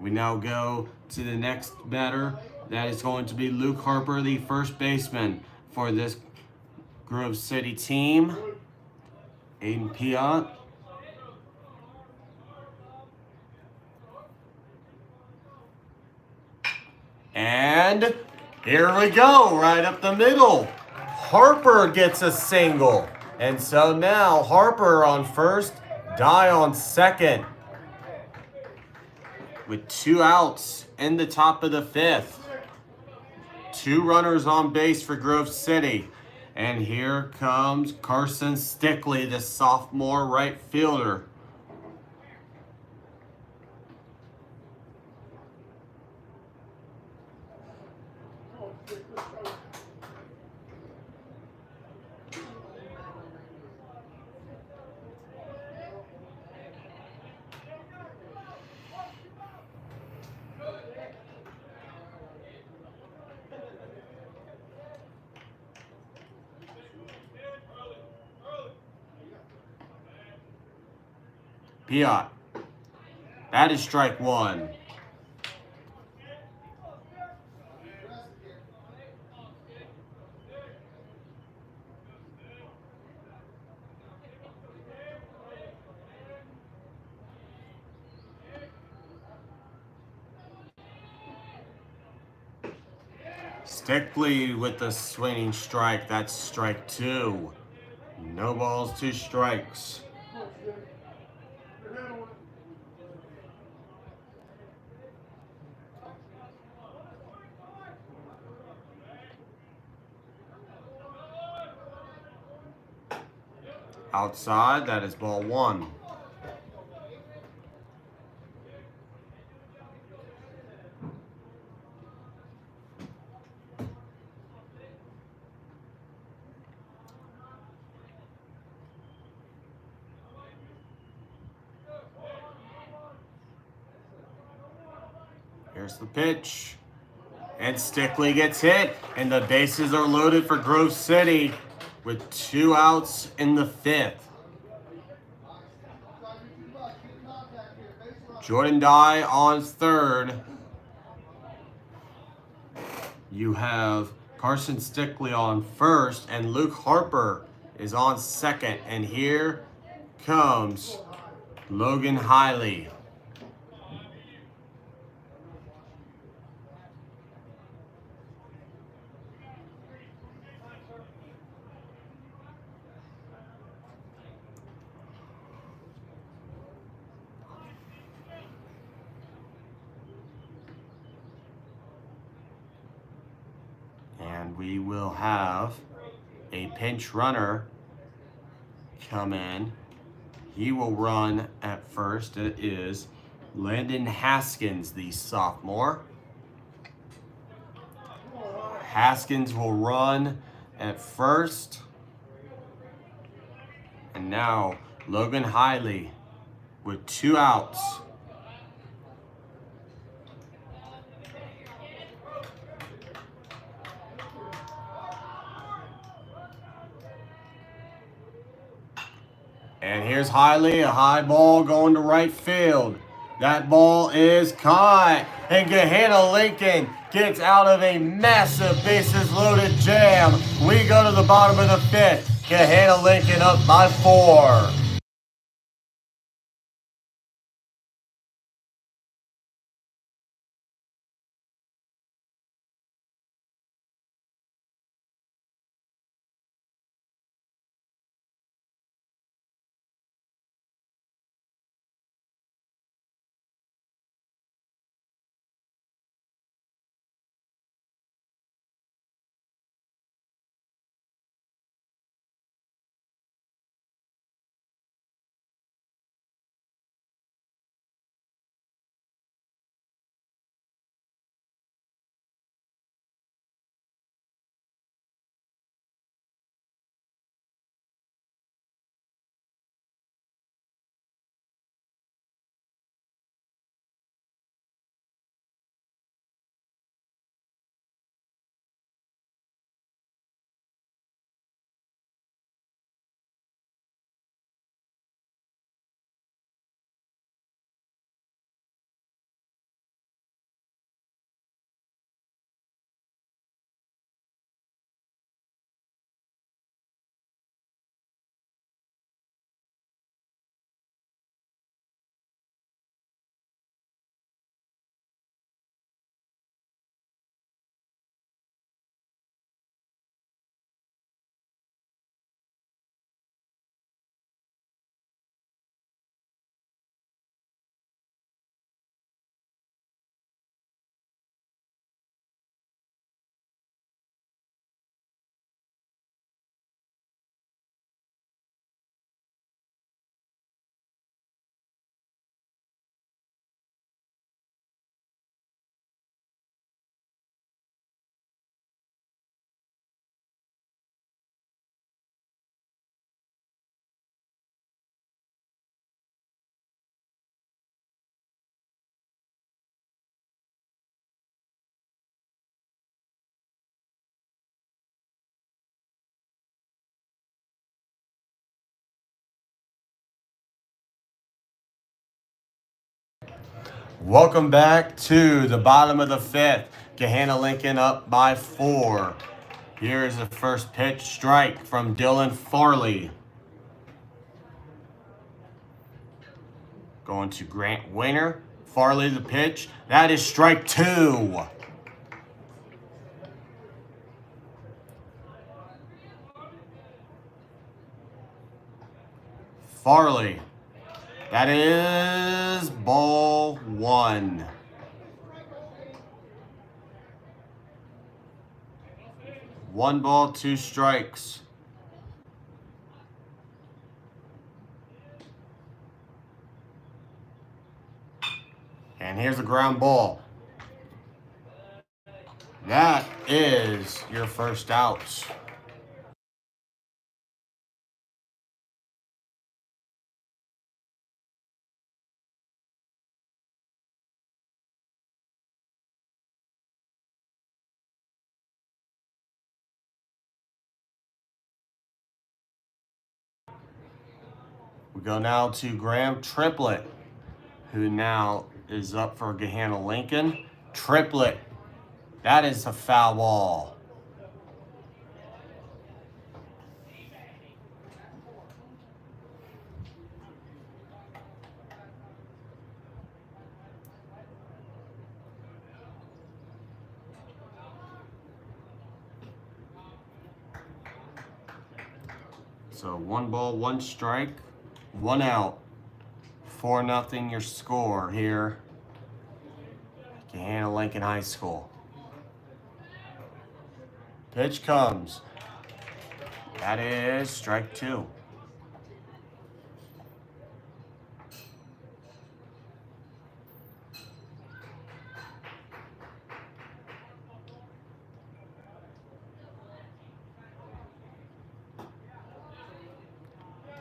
We now go to the next batter. That is going to be Luke Harper, the first baseman for this Grove City team. Aiden Piot. And here we go, right up the middle. Harper gets a single. And so now Harper on first, Dye on second. With 2 outs in the top of the 5th. 2 runners on base for Grove City. And here comes Carson Stickley, the sophomore right fielder. Piot. That is strike 1. Stickley with the swinging strike. That's strike 2. No balls, 2 strikes. Outside, that is ball 1. Here's the pitch. And Stickley gets hit, and the bases are loaded for Grove City with 2 outs in the 5th. Jordan Dye on third. You have Carson Stickley on first, and Luke Harper is on second. And here comes Logan Hiley. And we will have a pinch runner come in. He will run at first. It is Landon Haskins, the sophomore. Haskins will run at first. And now Logan Hiley with 2 outs. And here's Hiley, a high ball going to right field. That ball is caught. And Gahanna Lincoln gets out of a massive bases loaded jam. We go to the bottom of the fifth. Gahanna Lincoln up by 4. Welcome back to the bottom of the fifth. Gahanna Lincoln up by 4. Here's the first pitch strike from Dylan Farley. Going to Grant Winter. Farley the pitch. That is strike 2. Farley. That is ball 1. One ball, 2 strikes. And here's a ground ball. That is your first out. We go now to Graham Triplett, who now is up for Gahanna Lincoln. Triplett. That is a foul ball. So 1 ball, 1 strike, 1 out. 4-0 your score here. Gahanna Lincoln High School. Pitch comes. That is strike 2.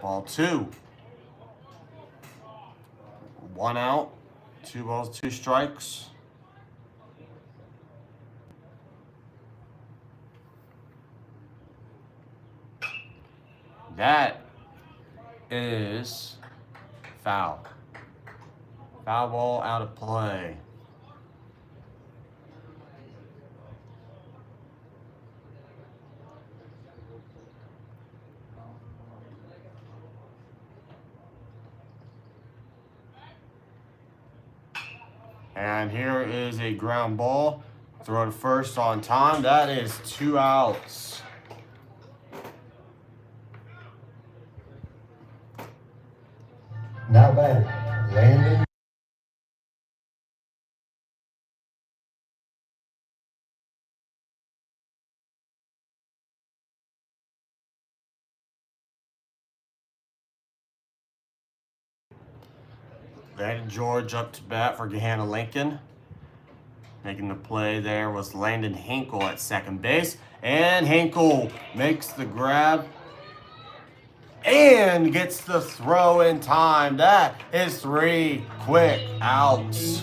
Ball 2. 1 out. 2 balls, 2 strikes. That is foul. Foul ball out of play. And here is a ground ball. Throw to first on time. That is 2 outs. Now batting, Landon. Landon George up to bat for Gahanna Lincoln. Making the play there was Landon Hinkle at second base. And Hinkle makes the grab and gets the throw in time. That is 3 quick outs.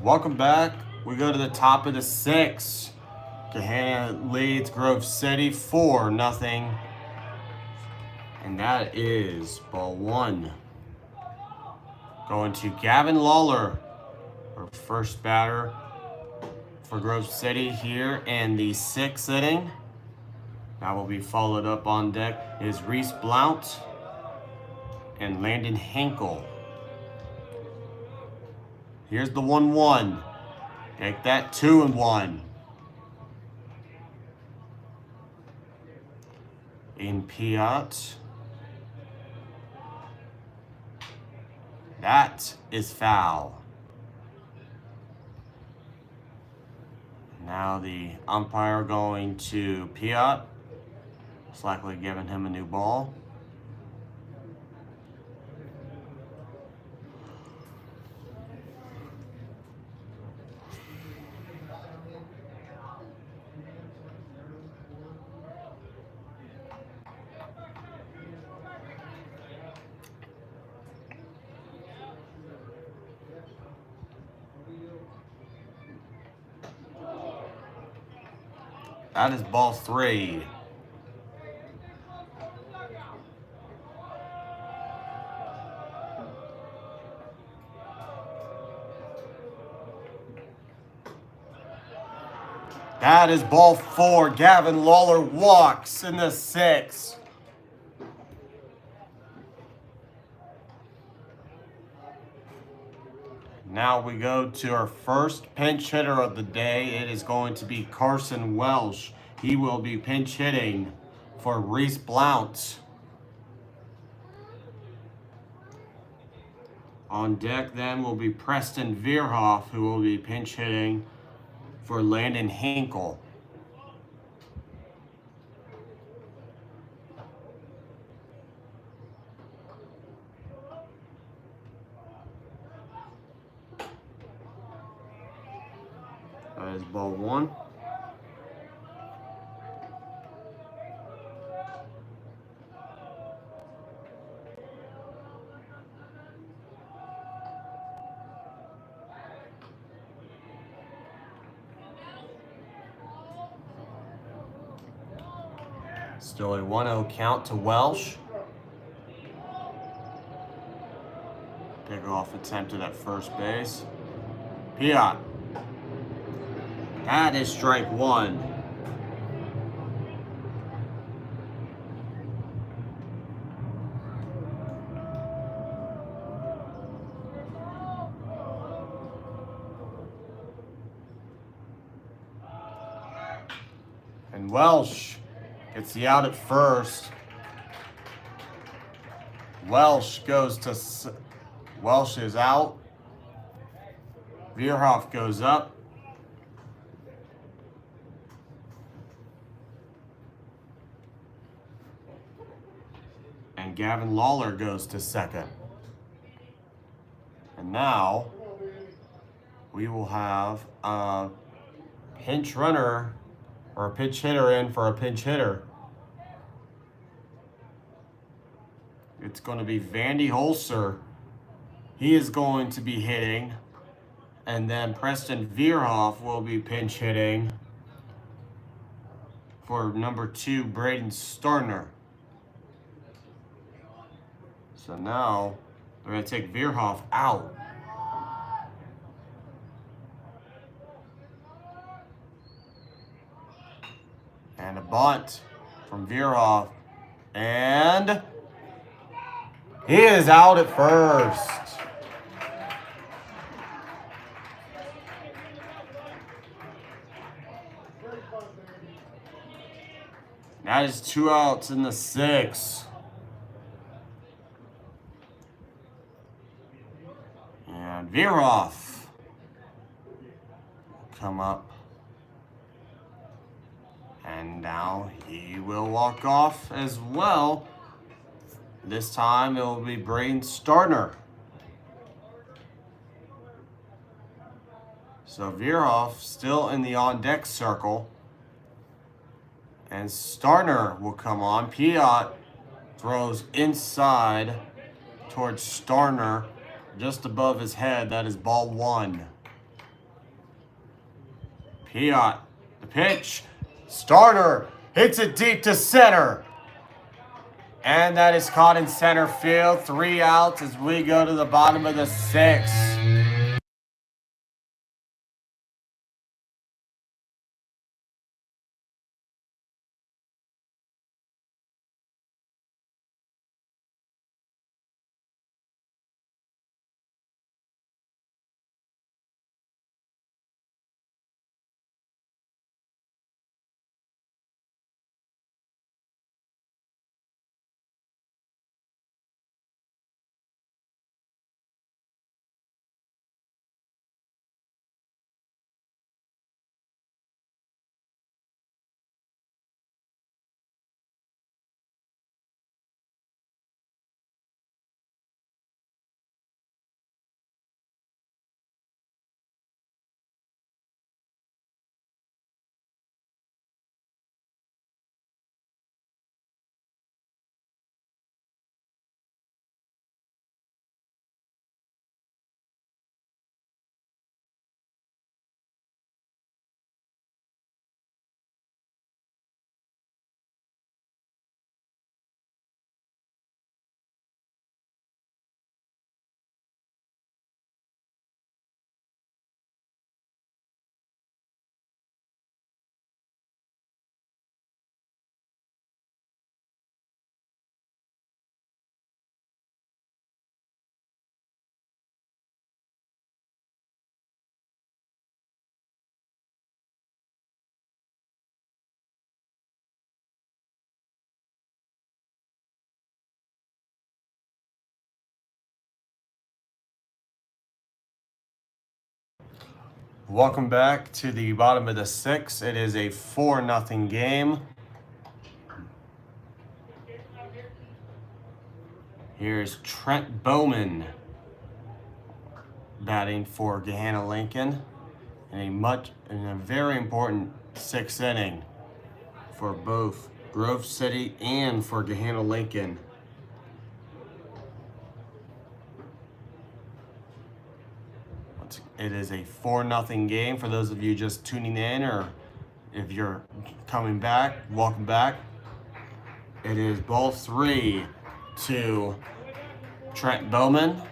Welcome back. We go to the top of the 6th. Gahanna leads Grove City 4-0. And that is ball 1. Going to Gavin Lawler, our first batter for Grove City here in the 6th inning. That will be followed up on deck is Reese Blount and Landon Hinkle. Here's the 1-1. Take that 2-1. In Piat. That is foul. Now the umpire going to Piat. Most likely giving him a new ball. That is ball 3. That is ball 4. Gavin Lawler walks in the 6th. Now we go to our first pinch hitter of the day. It is going to be Carson Welsh. He will be pinch hitting for Reese Blount. On deck then will be Preston Veerhoff, who will be pinch hitting for Landon Hinkle. That is ball one. Still a 1-0 count to Welsh. Pickoff attempted at first base. Piot. That is strike one. And Welsh gets the out at first. Welsh is out. Veerhoff goes up. And Gavin Lawler goes to second. And now we will have a pinch runner or a pinch hitter in for a pinch hitter. It's going to be Vandy Holzer. He is going to be hitting. And then Preston Veerhoff will be pinch hitting for number 2, Braden Starner. So now they're going to take Veerhoff out. And a bunt from Veerhoff. And he is out at first. That is 2 outs in the 6th. And Veerhoff come up. And now he will walk off as well. This time it will be Braden Starner. So Veerhoff still in the on-deck circle. And Starner will come on. Piot throws inside towards Starner, just above his head. That is ball one. Piot, the pitch. Starner hits it deep to center. And that is caught in center field. 3 outs as we go to the bottom of the 6th. Welcome back to the bottom of the sixth. It is a 4-0 game. Here's Trent Bowman batting for Gahanna Lincoln in a very important sixth inning for both Grove City and for Gahanna Lincoln. It is a 4-0 game for those of you just tuning in, or if you're coming back, welcome back. It is ball 3 to Trent Bowman.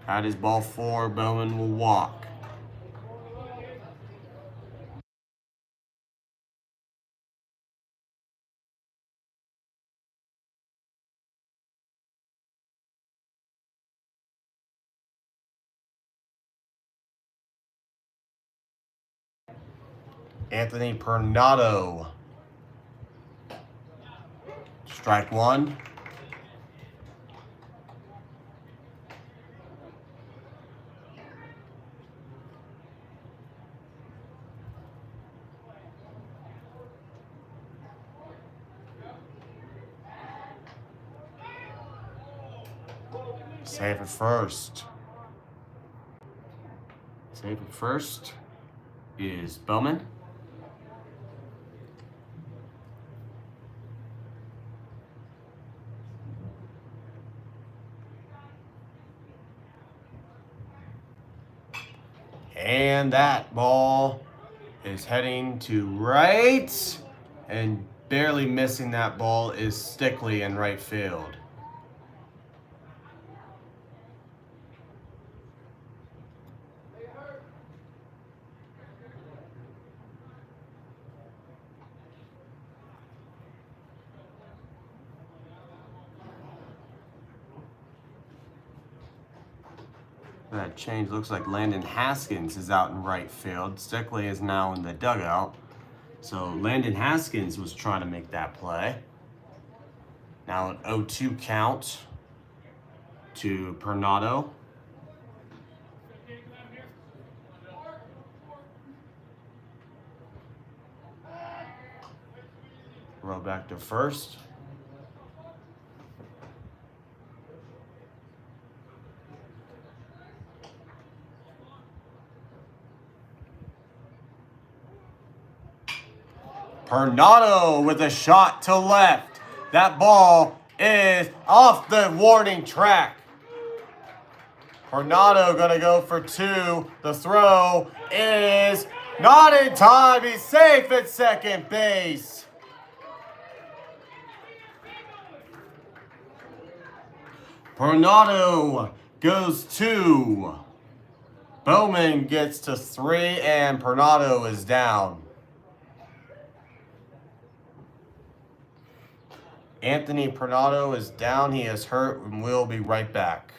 That is ball 4. Bowman will walk. Anthony Pernado. Strike 1. Save it first. Save it first is Bowman. And that ball is heading to right, and barely missing that ball is Stickley in right field. That change looks like Landon Haskins is out in right field. Stickley is now in the dugout. So Landon Haskins was trying to make that play. Now an 0-2 count to Pernado. Roll back to first. Pernado with a shot to left. That ball is off the warning track. Pernado gonna go for 2. The throw is not in time. He's safe at second base. Pernado goes 2. Bowman gets to 3, and Pernado is down. Anthony Pernado is down. He is hurt and will be right back.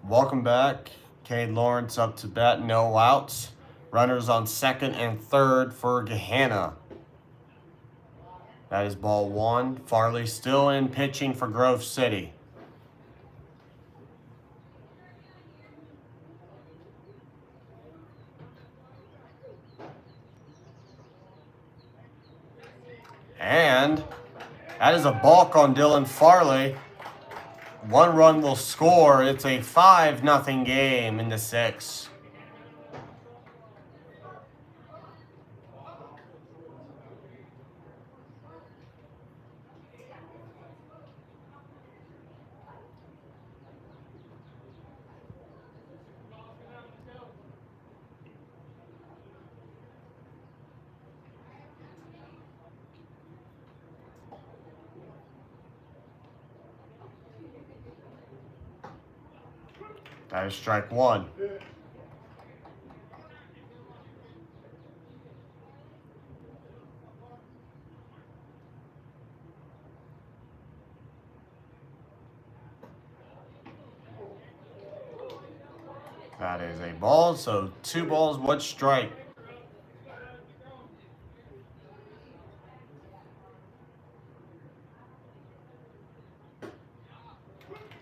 Welcome back. Cade Lawrence up to bat, no outs. Runners on second and third for Gahanna. That is ball one. Farley still in pitching for Grove City. And that is a balk on Dylan Farley. One run will score. It's a 5-0 game in the sixth. That is strike one. That is a ball, so 2 balls, 1 strike.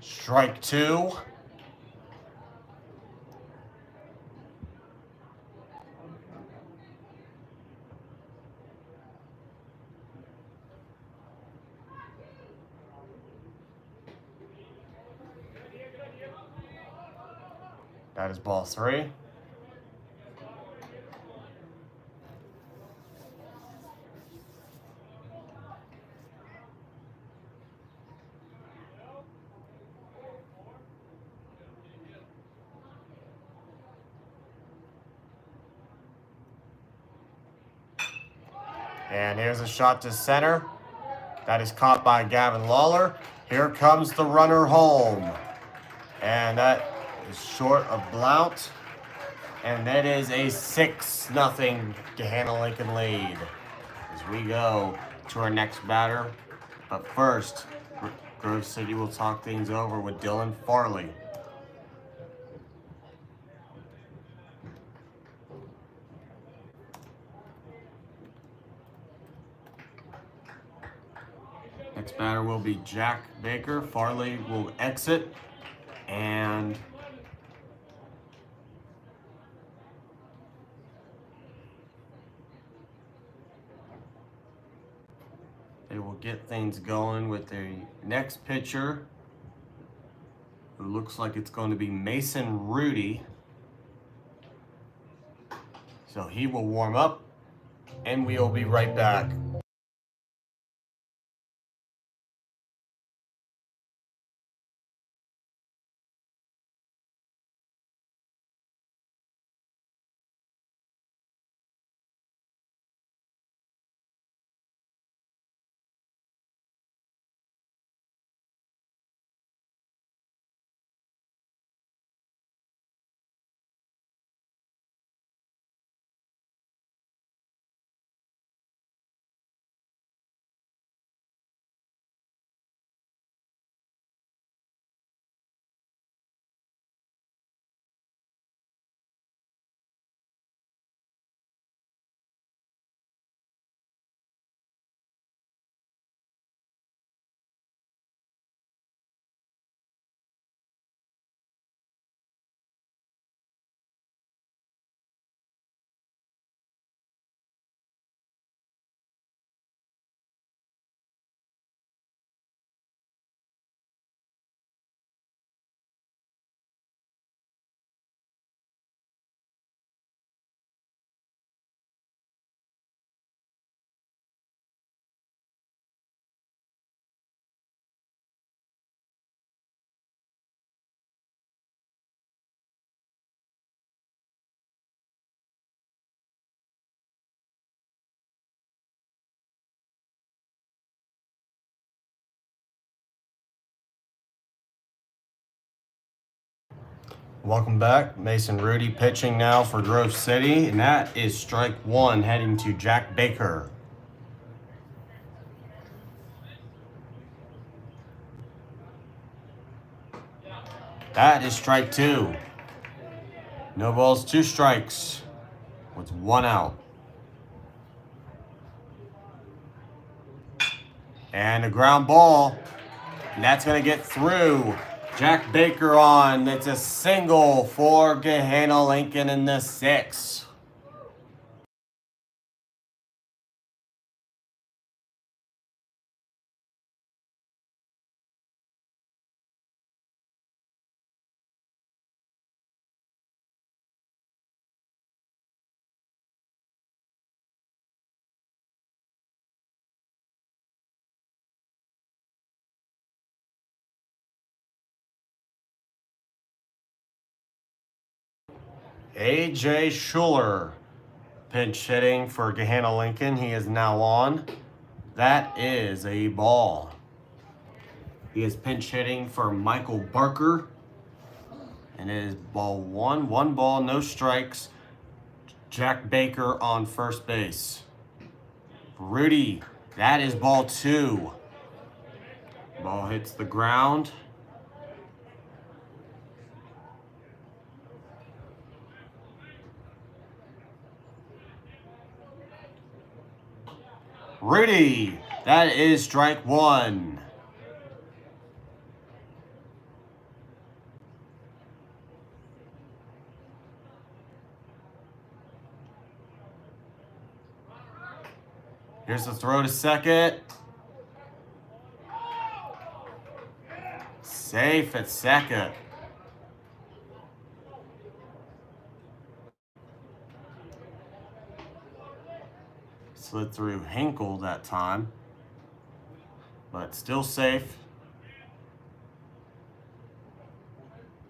Strike 2. That is ball 3. And here's a shot to center. That is caught by Gavin Lawler. Here comes the runner home. And that is short of Blount. And that is a 6-0 Gahanna Lincoln lead. As we go to our next batter. But first, Grove City will talk things over with Dylan Farley. Next batter will be Jack Baker. Farley will exit. And they will get things going with the next pitcher, who looks like it's going to be Mason Rudy. So he will warm up, and we'll be right back. Welcome back. Mason Rudy pitching now for Grove City, and that is strike 1 heading to Jack Baker. That is strike 2. No balls, 2 strikes with 1 out. And a ground ball. And that's going to get through. Jack Baker on. It's a single for Gahanna Lincoln in the 6th. A.J. Schuler pinch hitting for Gahanna Lincoln. He is now on. That is a ball. He is pinch hitting for Michael Barker. And it is ball 1. 1 ball, no strikes. Jack Baker on first base. Rudy, that is ball 2. Ball hits the ground. Rudy, that is strike 1. Here's the throw to second. Safe at second. Slid through Hinkle that time, but still safe.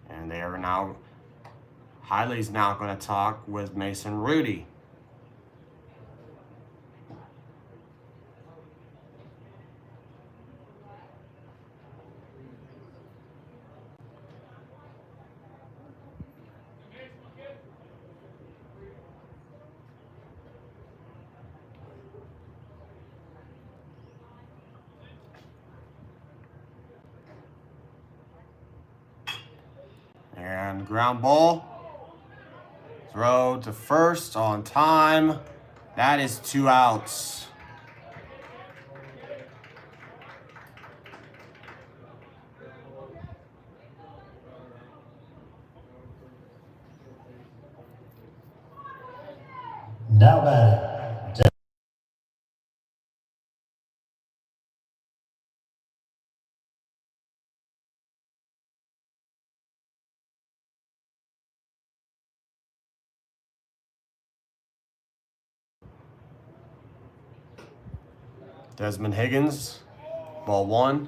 And they are now, Hiley's now going to talk with Mason Rudy. And ground ball. Throw to first on time. That is 2 outs. Now batting. Desmond Higgins, ball 1.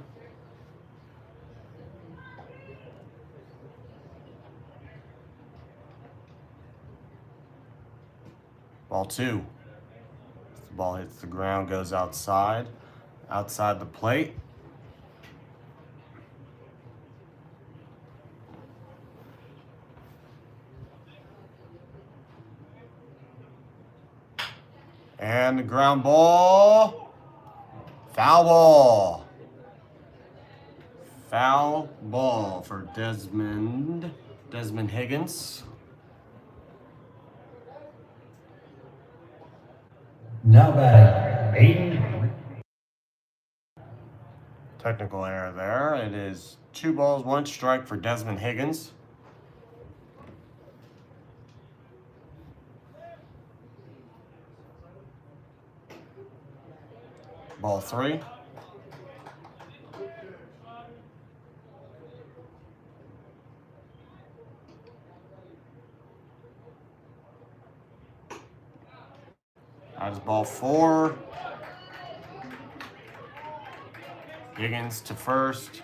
Ball 2. The ball hits the ground, goes outside the plate. And the ground ball. Foul ball. Foul ball for Desmond Higgins. Now batting. Aiden. Technical error there. It is 2 balls, 1 strike for Desmond Higgins. Ball 3. That is ball 4. Higgins to first.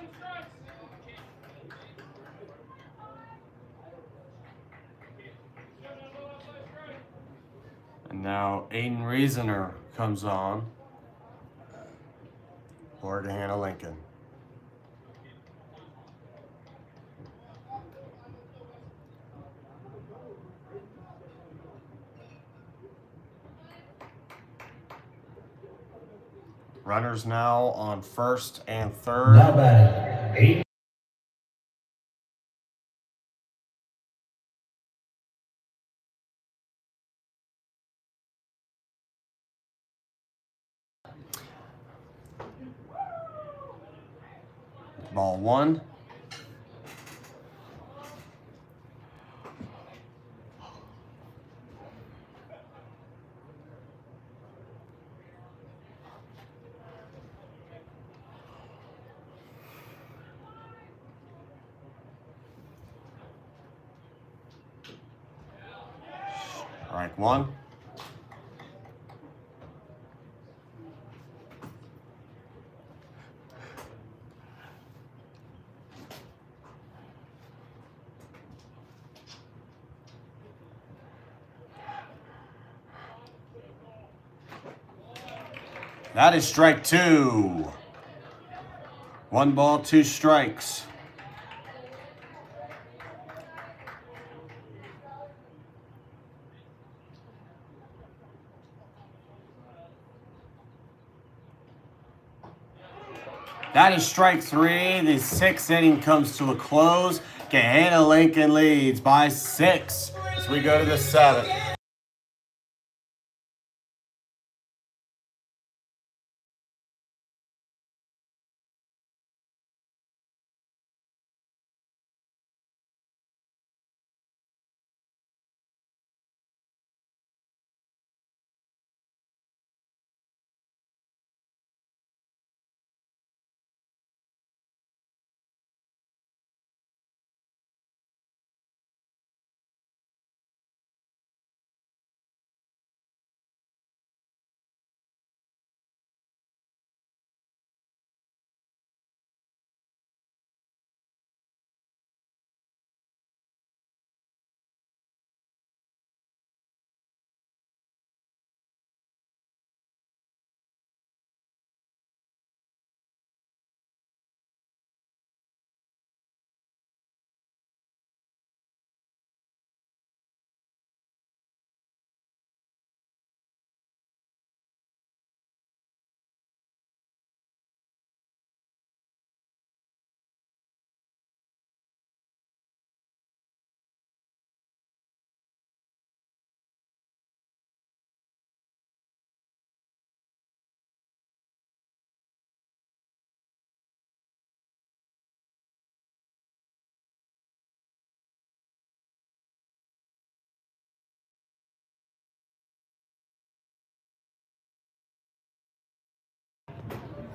And now Aiden Reasoner comes on for Gahanna Lincoln. Runners now on first and third. Now batting. Aiden. Ball 1. Strike 1. That is strike 2. 1 ball, 2 strikes. That is strike 3. The 6th inning comes to a close. Gahanna Lincoln leads by 6 as we go to the 7th.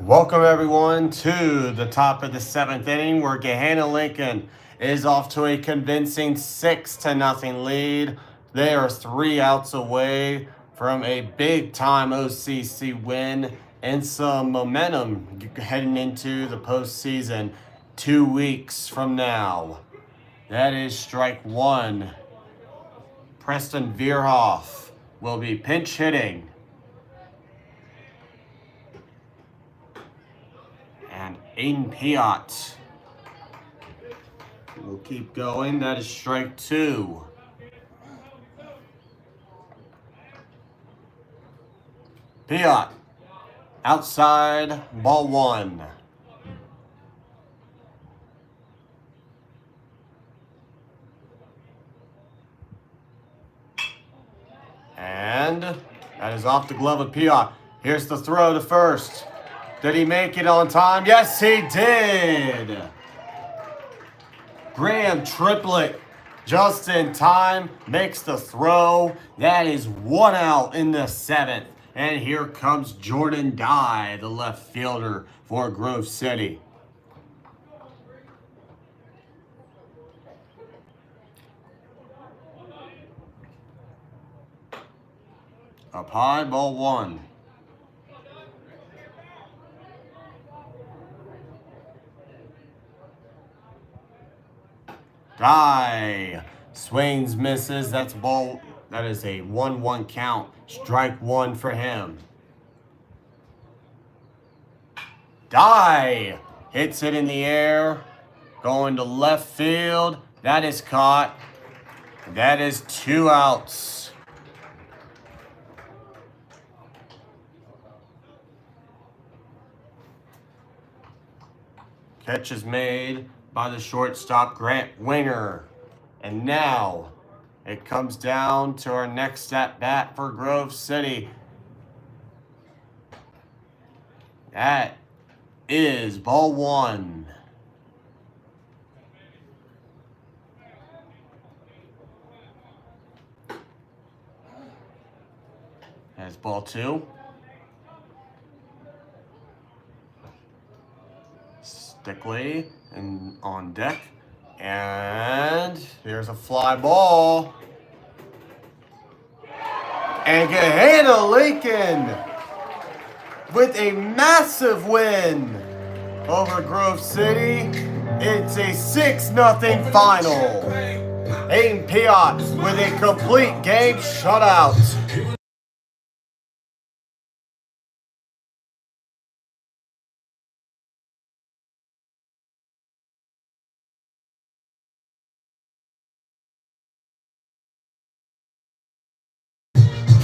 Welcome everyone to the top of the 7th inning where Gahanna Lincoln is off to a convincing 6-0 lead. They are 3 outs away from a big time OCC win and some momentum heading into the postseason 2 weeks from now. That is strike 1. Preston Veerhoff will be pinch hitting. And Aiden Piot will keep going. That is strike 2. Piot outside, ball 1. And that is off the glove of Piot. Here's the throw to first. Did he make it on time? Yes, he did. Graham Triplett just in time makes the throw. That is 1 out in the 7th. And here comes Jordan Dye, the left fielder for Grove City. Up high, ball 1. Dye swings, misses. That's ball. That is a 1-1 count. Strike 1 for him. Dye hits it in the air, going to left field. That is caught. That is 2 outs. Catch is made by the shortstop, Grant Winger. And now it comes down to our next at bat for Grove City. That is ball 1. There's ball 2. Stickley and on deck. And here's a fly ball. And Gahanna Lincoln with a massive win over Grove City. It's a 6-0 final. Aiden Piot with a complete game shutout.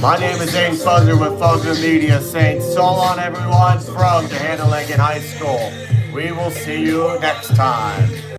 My name is Aiden Fuzzer with Fuzzer Media saying so long everyone from Gahanna Lincoln High School. We will see you next time.